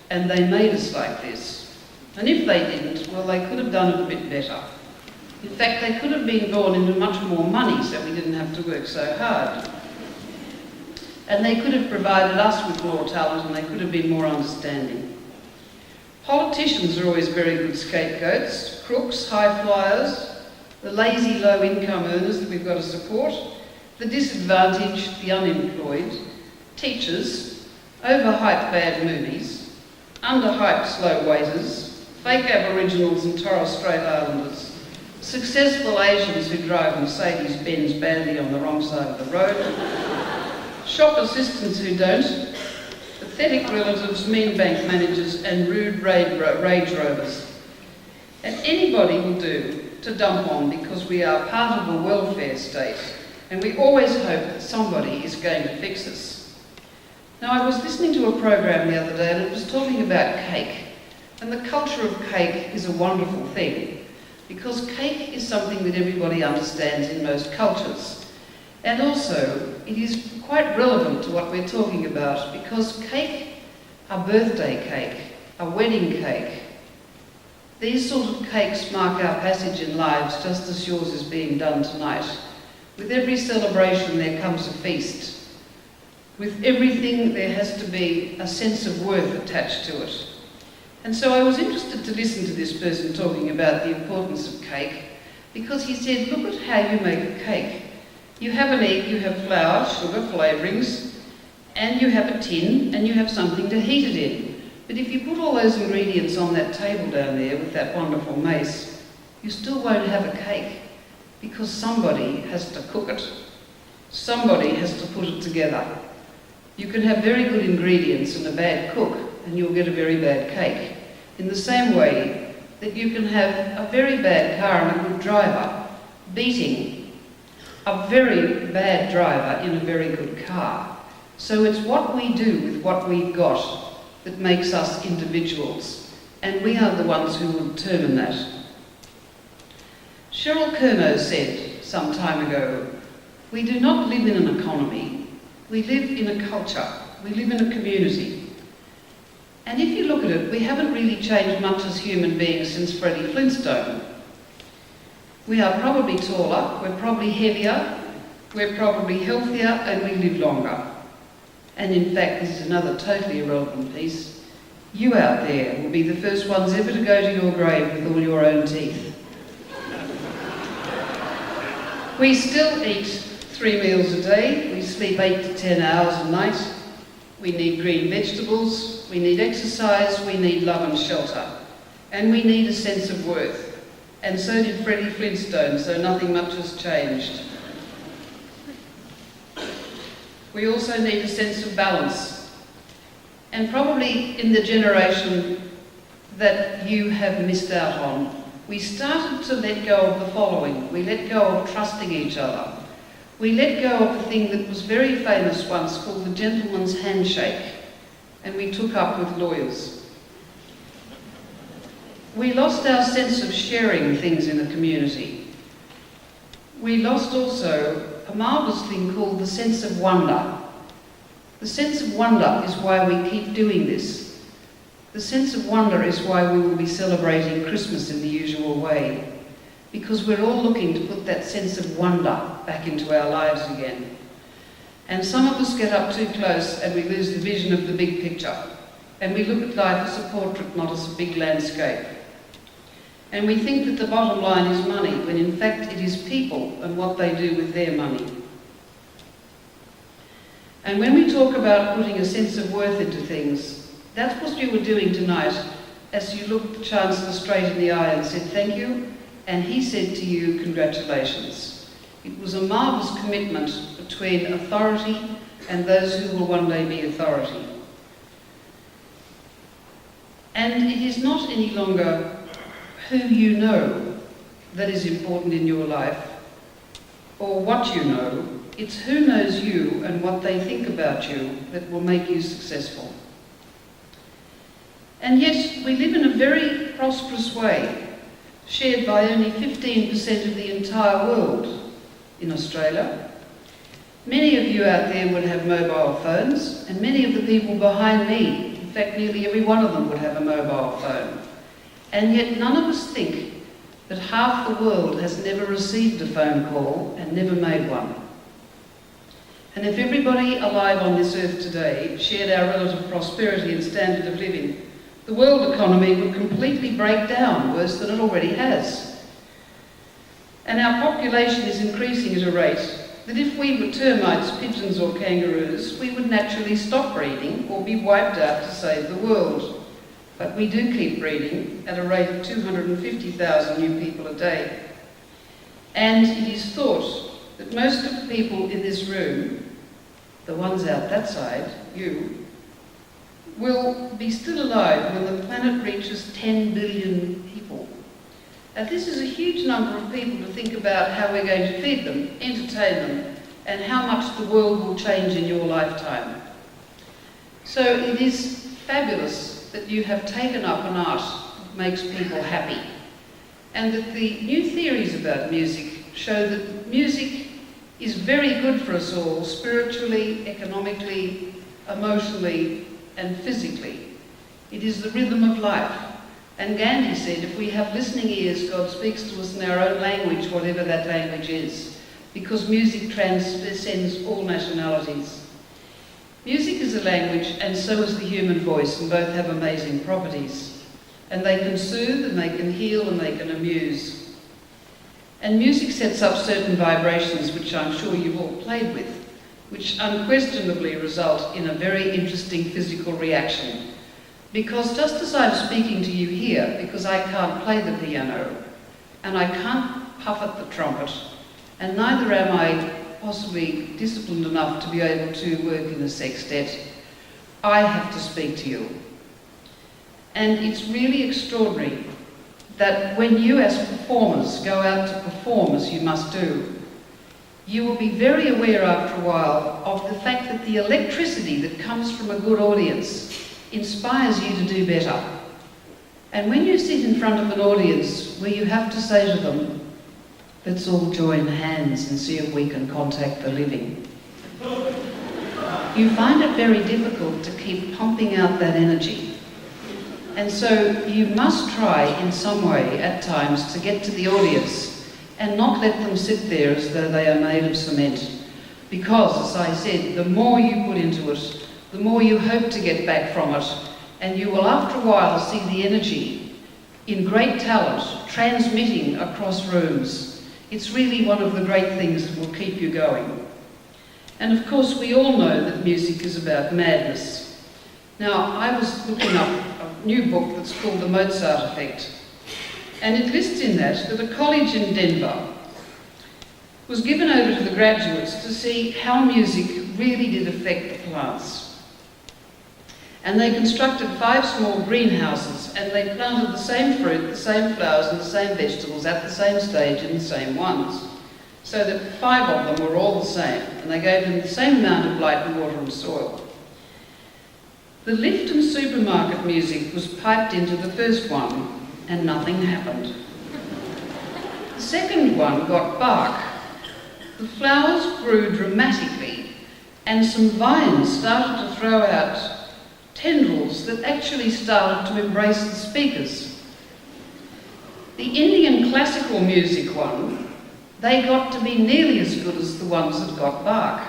and they made us like this. And if they didn't, well, they could have done it a bit better. In fact, they could have been born into much more money so we didn't have to work so hard. And they could have provided us with more talent and they could have been more understanding. Politicians are always very good scapegoats, crooks, high flyers, the lazy low-income earners that we've got to support, the disadvantaged, the unemployed, teachers, overhyped bad movies, underhyped slow waiters, fake Aboriginals and Torres Strait Islanders, successful Asians who drive Mercedes-Benz badly on the wrong side of the road, shop assistants who don't, pathetic relatives, mean bank managers and rude Range Rovers. And anybody will do to dump on because we are part of a welfare state and we always hope that somebody is going to fix us. Now, I was listening to a program the other day and it was talking about cake. And the culture of cake is a wonderful thing because cake is something that everybody understands in most cultures. And also, it is quite relevant to what we're talking about because cake, a birthday cake, a wedding cake, these sort of cakes mark our passage in lives just as yours is being done tonight. With every celebration there comes a feast. With everything there has to be a sense of worth attached to it. And so I was interested to listen to this person talking about the importance of cake because he said, look at how you make a cake. You have an egg, you have flour, sugar, flavourings, and you have a tin, and you have something to heat it in. But if you put all those ingredients on that table down there with that wonderful mace, you still won't have a cake because somebody has to cook it. Somebody has to put it together. You can have very good ingredients and a bad cook, and you'll get a very bad cake. In the same way that you can have a very bad car and a good driver beating a very bad driver in a very good car. So it's what we do with what we've got that makes us individuals, and we are the ones who will determine that. Cheryl Kernow said some time ago, we do not live in an economy, we live in a culture, we live in a community. And if you look at it, we haven't really changed much as human beings since Freddie Flintstone. We are probably taller, we're probably heavier, we're probably healthier, and we live longer. And in fact, this is another totally irrelevant piece. You out there will be the first ones ever to go to your grave with all your own teeth. We still eat 3 meals a day, we sleep 8 to 10 hours a night, we need green vegetables, we need exercise, we need love and shelter, and we need a sense of worth. And so did Freddie Flintstone, so nothing much has changed. We also need a sense of balance. And probably in the generation that you have missed out on, we started to let go of the following. We let go of trusting each other. We let go of a thing that was very famous once called the gentleman's handshake, and we took up with lawyers. We lost our sense of sharing things in a community. We lost also a marvellous thing called the sense of wonder. The sense of wonder is why we keep doing this. The sense of wonder is why we will be celebrating Christmas in the usual way, because we're all looking to put that sense of wonder back into our lives again. And some of us get up too close and we lose the vision of the big picture, and we look at life as a portrait, not as a big landscape. And we think that the bottom line is money, when in fact it is people and what they do with their money. And when we talk about putting a sense of worth into things, that's what you were doing tonight as you looked the Chancellor straight in the eye and said thank you, and he said to you, congratulations. It was a marvellous commitment between authority and those who will one day be authority. And it is not any longer who you know that is important in your life, or what you know. It's who knows you and what they think about you that will make you successful. And yet we live in a very prosperous way, shared by only 15% of the entire world in Australia. Many of you out there would have mobile phones, and many of the people behind me, in fact nearly every one of them, would have a mobile phone. And yet none of us think that half the world has never received a phone call and never made one. And if everybody alive on this earth today shared our relative prosperity and standard of living, the world economy would completely break down, worse than it already has. And our population is increasing at a rate that if we were termites, pigeons or kangaroos, we would naturally stop breeding or be wiped out to save the world. But we do keep breeding at a rate of 250,000 new people a day. And it is thought that most of the people in this room, the ones out that side, you, will be still alive when the planet reaches 10 billion people. Now this is a huge number of people to think about how we're going to feed them, entertain them, and how much the world will change in your lifetime. So it is fabulous that you have taken up an art that makes people happy, and that the new theories about music show that music is very good for us all, spiritually, economically, emotionally, and physically. It is the rhythm of life. And Gandhi said, if we have listening ears, God speaks to us in our own language, whatever that language is, because music transcends all nationalities. Music is a language, and so is the human voice, and both have amazing properties. And they can soothe, and they can heal, and they can amuse. And music sets up certain vibrations, which I'm sure you've all played with, which unquestionably result in a very interesting physical reaction. Because just as I'm speaking to you here, because I can't play the piano, and I can't puff at the trumpet, and neither am I possibly disciplined enough to be able to work in a sextet, I have to speak to you. And it's really extraordinary that when you as performers go out to perform, as you must do, you will be very aware after a while of the fact that the electricity that comes from a good audience inspires you to do better. And when you sit in front of an audience where you have to say to them, let's all join hands and see if we can contact the living, you find it very difficult to keep pumping out that energy. And so you must try in some way at times to get to the audience and not let them sit there as though they are made of cement. Because, as I said, the more you put into it, the more you hope to get back from it, and you will after a while see the energy in great talent transmitting across rooms. It's really one of the great things that will keep you going. And of course we all know that music is about madness. Now, I was looking up a new book that's called The Mozart Effect, and it lists in that a college in Denver was given over to the graduates to see how music really did affect the plants. And they constructed 5 small greenhouses, and they planted the same fruit, the same flowers and the same vegetables at the same stage in the same ones, so that 5 of them were all the same, and they gave them the same amount of light and water and soil. The Lifton supermarket music was piped into the first one, and nothing happened. The second one got bark. The flowers grew dramatically, and some vines started to throw out tendrils that actually started to embrace the speakers. The Indian classical music one, they got to be nearly as good as the ones that got bark.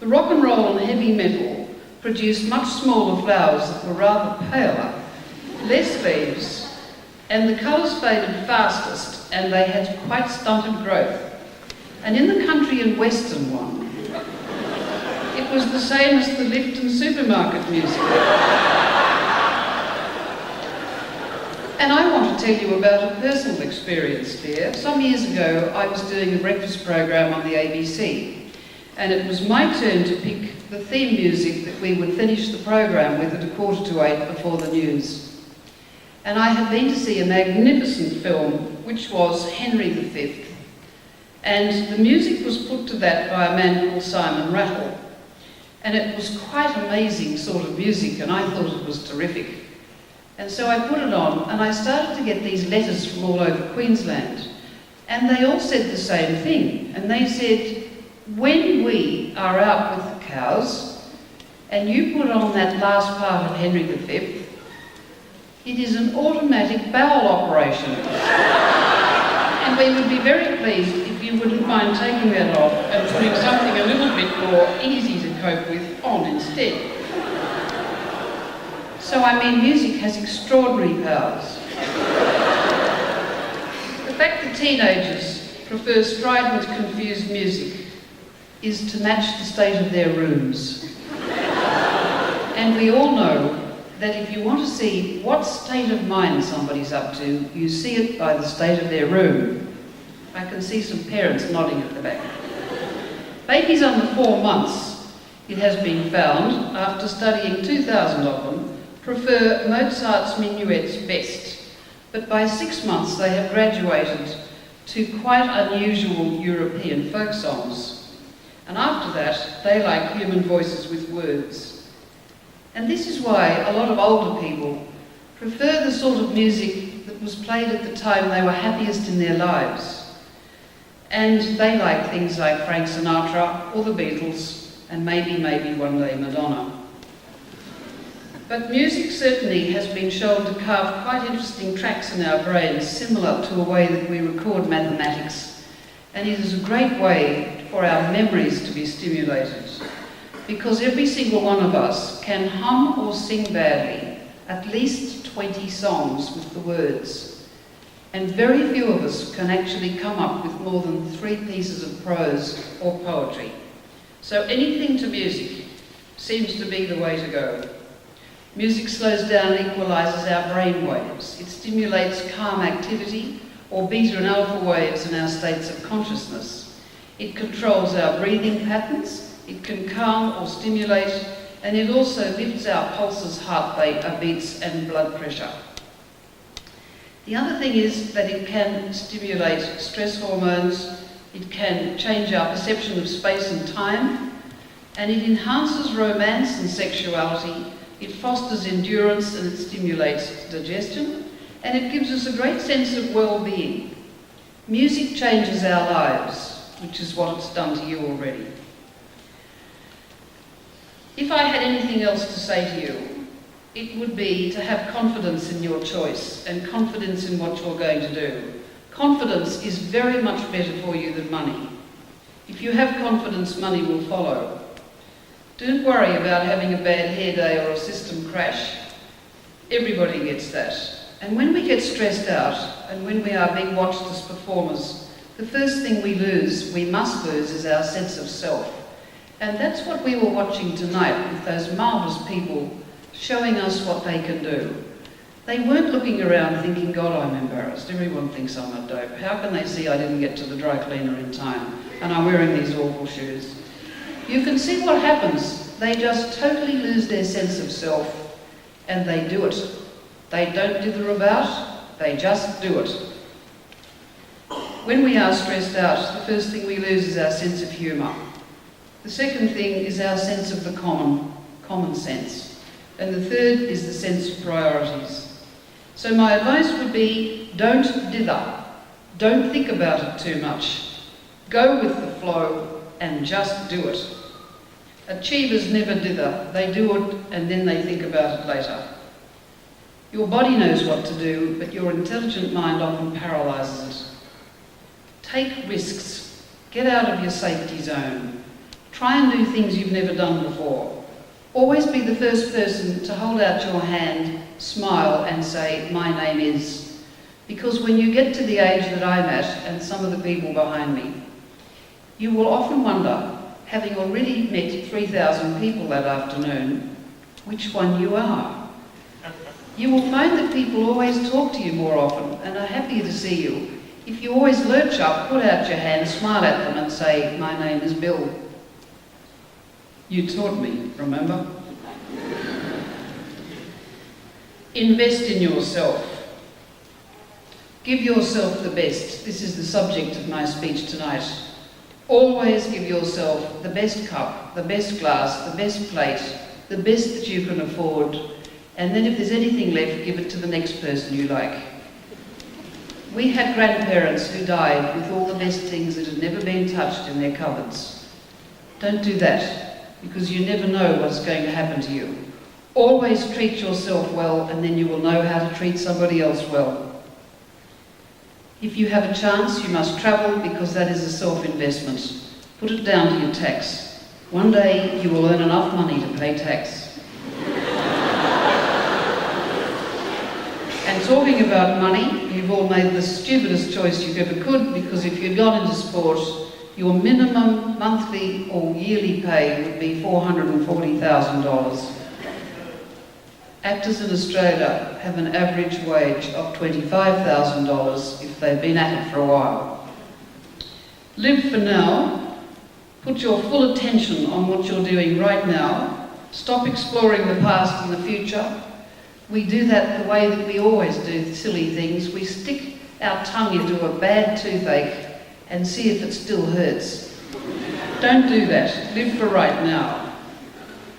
The rock and roll and heavy metal produced much smaller flowers that were rather paler, less leaves, and the colours faded fastest, and they had quite stunted growth. And in the country and western one, it was the same as the Lifton supermarket music. And I want to tell you about a personal experience there. Some years ago, I was doing a breakfast program on the ABC, and it was my turn to pick the theme music that we would finish the program with at 7:45 before the news. And I had been to see a magnificent film, which was Henry V, and the music was put to that by a man called Simon Rattle. And it was quite amazing sort of music, and I thought it was terrific. And so I put it on, and I started to get these letters from all over Queensland. And they all said the same thing. And they said, when we are out with the cows, and you put on that last part of Henry V, it is an automatic bowel operation. And we would be very pleased if you wouldn't mind taking that off and putting something a little bit more easy to cope with on instead. So, I mean, music has extraordinary powers. The fact that teenagers prefer strident, confused music is to match the state of their rooms. And we all know that if you want to see what state of mind somebody's up to, you see it by the state of their room. I can see some parents nodding at the back. Babies under 4 months, it has been found, after studying 2,000 of them, prefer Mozart's minuets best. But by 6 months they have graduated to quite unusual European folk songs. And after that, they like human voices with words. And this is why a lot of older people prefer the sort of music that was played at the time they were happiest in their lives. And they like things like Frank Sinatra or the Beatles, and maybe one day Madonna. But music certainly has been shown to carve quite interesting tracks in our brains, similar to a way that we record mathematics. And it is a great way for our memories to be stimulated, because every single one of us can hum or sing badly at least 20 songs with the words. And very few of us can actually come up with more than 3 pieces of prose or poetry. So anything to music seems to be the way to go. Music slows down and equalises our brain waves. It stimulates calm activity or beta and alpha waves in our states of consciousness. It controls our breathing patterns. It can calm or stimulate, and it also lifts our pulses, heart beats and blood pressure. The other thing is that it can stimulate stress hormones, it can change our perception of space and time, and it enhances romance and sexuality, it fosters endurance and it stimulates digestion, and it gives us a great sense of well-being. Music changes our lives, which is what it's done to you already. If I had anything else to say to you, it would be to have confidence in your choice and confidence in what you're going to do. Confidence is very much better for you than money. If you have confidence, money will follow. Don't worry about having a bad hair day or a system crash. Everybody gets that. And when we get stressed out, and when we are being watched as performers, the first thing we must lose, is our sense of self. And that's what we were watching tonight with those marvellous people showing us what they can do. They weren't looking around thinking, God, I'm embarrassed. Everyone thinks I'm a dope. How can they see I didn't get to the dry cleaner in time and I'm wearing these awful shoes? You can see what happens. They just totally lose their sense of self and they do it. They don't dither about, they just do it. When we are stressed out, the first thing we lose is our sense of humour. The second thing is our sense of the common sense. And the third is the sense of priorities. So my advice would be, don't dither. Don't think about it too much. Go with the flow and just do it. Achievers never dither. They do it and then they think about it later. Your body knows what to do, but your intelligent mind often paralyses it. Take risks. Get out of your safety zone. Try and do things you've never done before. Always be the first person to hold out your hand, smile and say, my name is. Because when you get to the age that I'm at, and some of the people behind me, you will often wonder, having already met 3,000 people that afternoon, which one you are. You will find that people always talk to you more often and are happier to see you if you always lurch up, put out your hand, smile at them and say, my name is Bill. You taught me, remember? Invest in yourself. Give yourself the best. This is the subject of my speech tonight. Always give yourself the best cup, the best glass, the best plate, the best that you can afford, and then if there's anything left, give it to the next person you like. We had grandparents who died with all the best things that had never been touched in their cupboards. Don't do that, because you never know what's going to happen to you. Always treat yourself well, and then you will know how to treat somebody else well. If you have a chance, you must travel, because that is a self-investment. Put it down to your tax. One day you will earn enough money to pay tax. And talking about money, you've all made the stupidest choice you ever could, because if you'd gone into sport, your minimum monthly or yearly pay would be $440,000. Actors in Australia have an average wage of $25,000 if they've been at it for a while. Live for now. Put your full attention on what you're doing right now. Stop exploring the past and the future. We do that the way that we always do silly things. We stick our tongue into a bad toothache and see if it still hurts. Don't do that. Live for right now.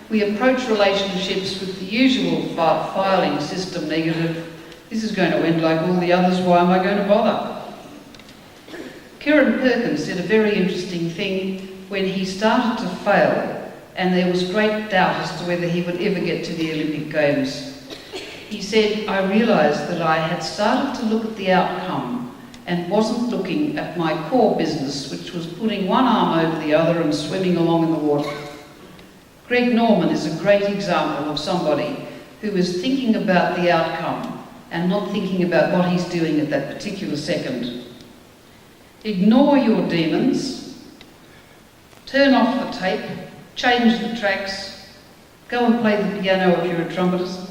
We approach relationships with the usual filing system negative. This is going to end like all the others, why am I going to bother? Kieran Perkins did a very interesting thing when he started to fail and there was great doubt as to whether he would ever get to the Olympic Games. He said, I realised that I had started to look at the outcome and wasn't looking at my core business, which was putting one arm over the other and swimming along in the water. Greg Norman is a great example of somebody who is thinking about the outcome and not thinking about what he's doing at that particular second. Ignore your demons, turn off the tape, change the tracks, go and play the piano if you're a trumpetist,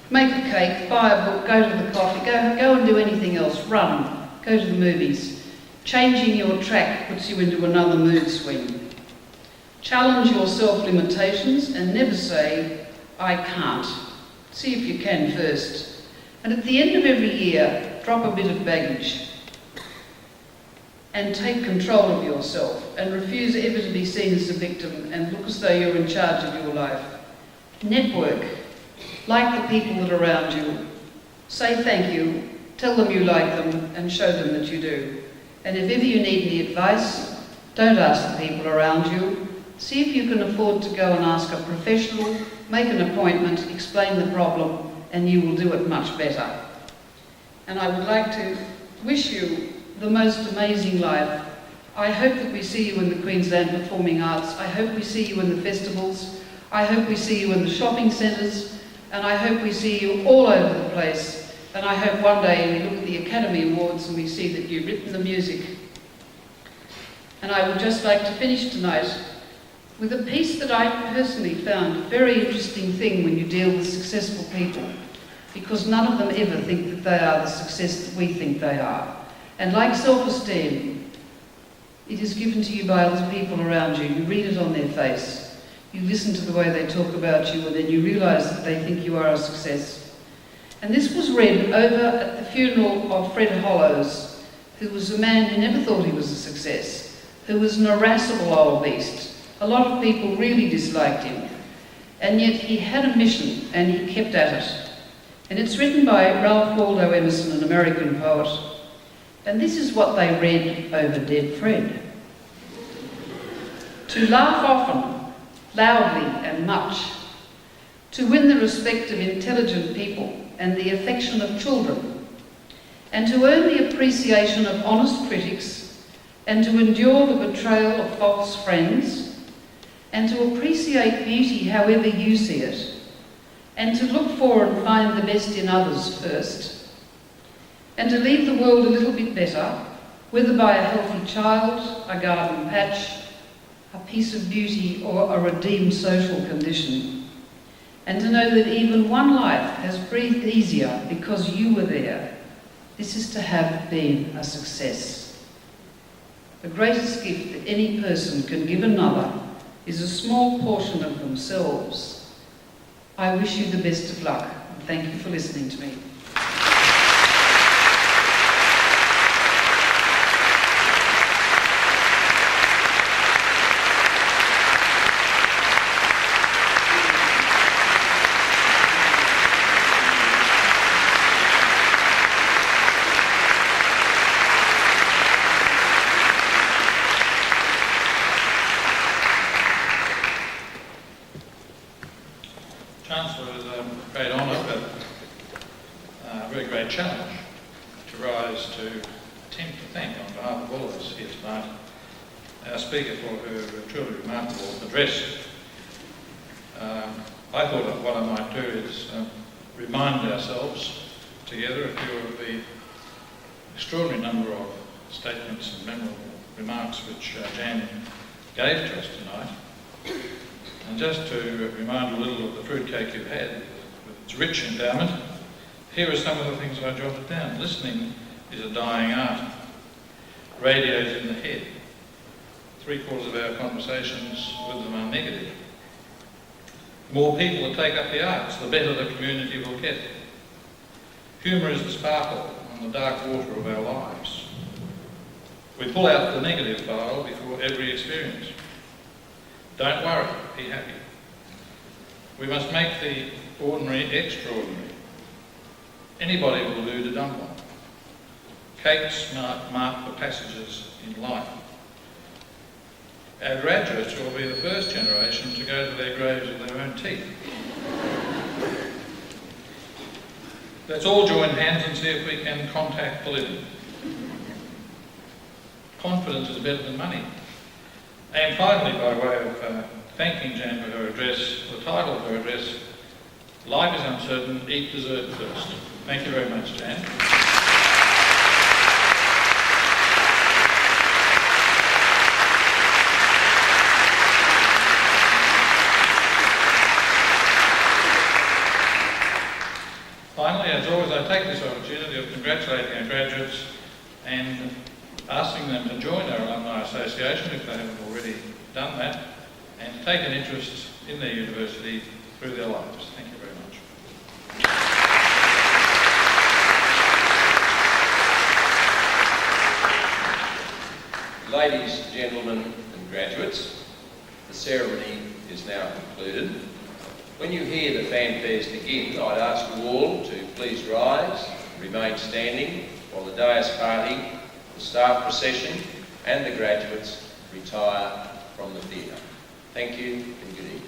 make a cake, buy a book, go to the coffee, go and do anything else, run, go to the movies. Changing your track puts you into another mood swing. Challenge your self-limitations and never say, I can't. See if you can first. And at the end of every year, drop a bit of baggage and take control of yourself and refuse ever to be seen as a victim and look as though you're in charge of your life. Network. Like the people that are around you. Say thank you, tell them you like them and show them that you do. And if ever you need any advice, don't ask the people around you. See if you can afford to go and ask a professional, make an appointment, explain the problem, and you will do it much better. And I would like to wish you the most amazing life. I hope that we see you in the Queensland Performing Arts. I hope we see you in the festivals. I hope we see you in the shopping centres. And I hope we see you all over the place. And I hope one day we look at the Academy Awards and we see that you've written the music. And I would just like to finish tonight with a piece that I personally found a very interesting thing when you deal with successful people, because none of them ever think that they are the success that we think they are. And like self-esteem, it is given to you by other people around you. You read it on their face. You listen to the way they talk about you, and then you realise that they think you are a success. And this was read over at the funeral of Fred Hollows, who was a man who never thought he was a success, who was an irascible old beast. A lot of people really disliked him, and yet he had a mission and he kept at it. And it's written by Ralph Waldo Emerson, an American poet. And this is what they read over dead Fred. To laugh often, loudly and much, to win the respect of intelligent people and the affection of children, and to earn the appreciation of honest critics, and to endure the betrayal of false friends, and to appreciate beauty however you see it, and to look for and find the best in others first, and to leave the world a little bit better, whether by a healthy child, a garden patch, a piece of beauty, or a redeemed social condition, and to know that even one life has breathed easier because you were there. This is to have been a success. The greatest gift that any person can give another is a small portion of themselves. I wish you the best of luck, and thank you for listening to me. Chancellor, it is a great honour, but a very great challenge to rise to attempt to thank on behalf of all of us here tonight our Speaker for her truly remarkable address. I thought that what I might do is remind ourselves together a few of the extraordinary number of statements and memorable remarks which Jan gave to us tonight. And just to remind a little of the fruitcake you've had, with its rich endowment, here are some of the things I jotted down. Listening is a dying art. Radio's in the head. 3/4 of our conversations with them are negative. The more people that take up the arts, the better the community will get. Humour is the sparkle on the dark water of our lives. We pull out the negative file before every experience. Don't worry, be happy. We must make the ordinary extraordinary. Anybody will do to dump one. Cakes mark the passages in life. Our graduates will be the first generation to go to their graves with their own teeth. Let's all join hands and see if we can contact the living. Confidence is better than money. And finally, by way of thanking Jan for her address, the title of her address, Life is Uncertain, Eat Dessert First. Thank you very much, Jan. Finally, as always, I take this opportunity of congratulating our graduates and asking them to join our Alumni Association, if they haven't already done that, and to take an interest in their university through their lives. Thank you very much. Ladies, gentlemen and graduates, the ceremony is now concluded. When you hear the fanfares begin, I'd ask you all to please rise, remain standing while the dais party, the staff procession and the graduates retire from the theatre. Thank you and good evening.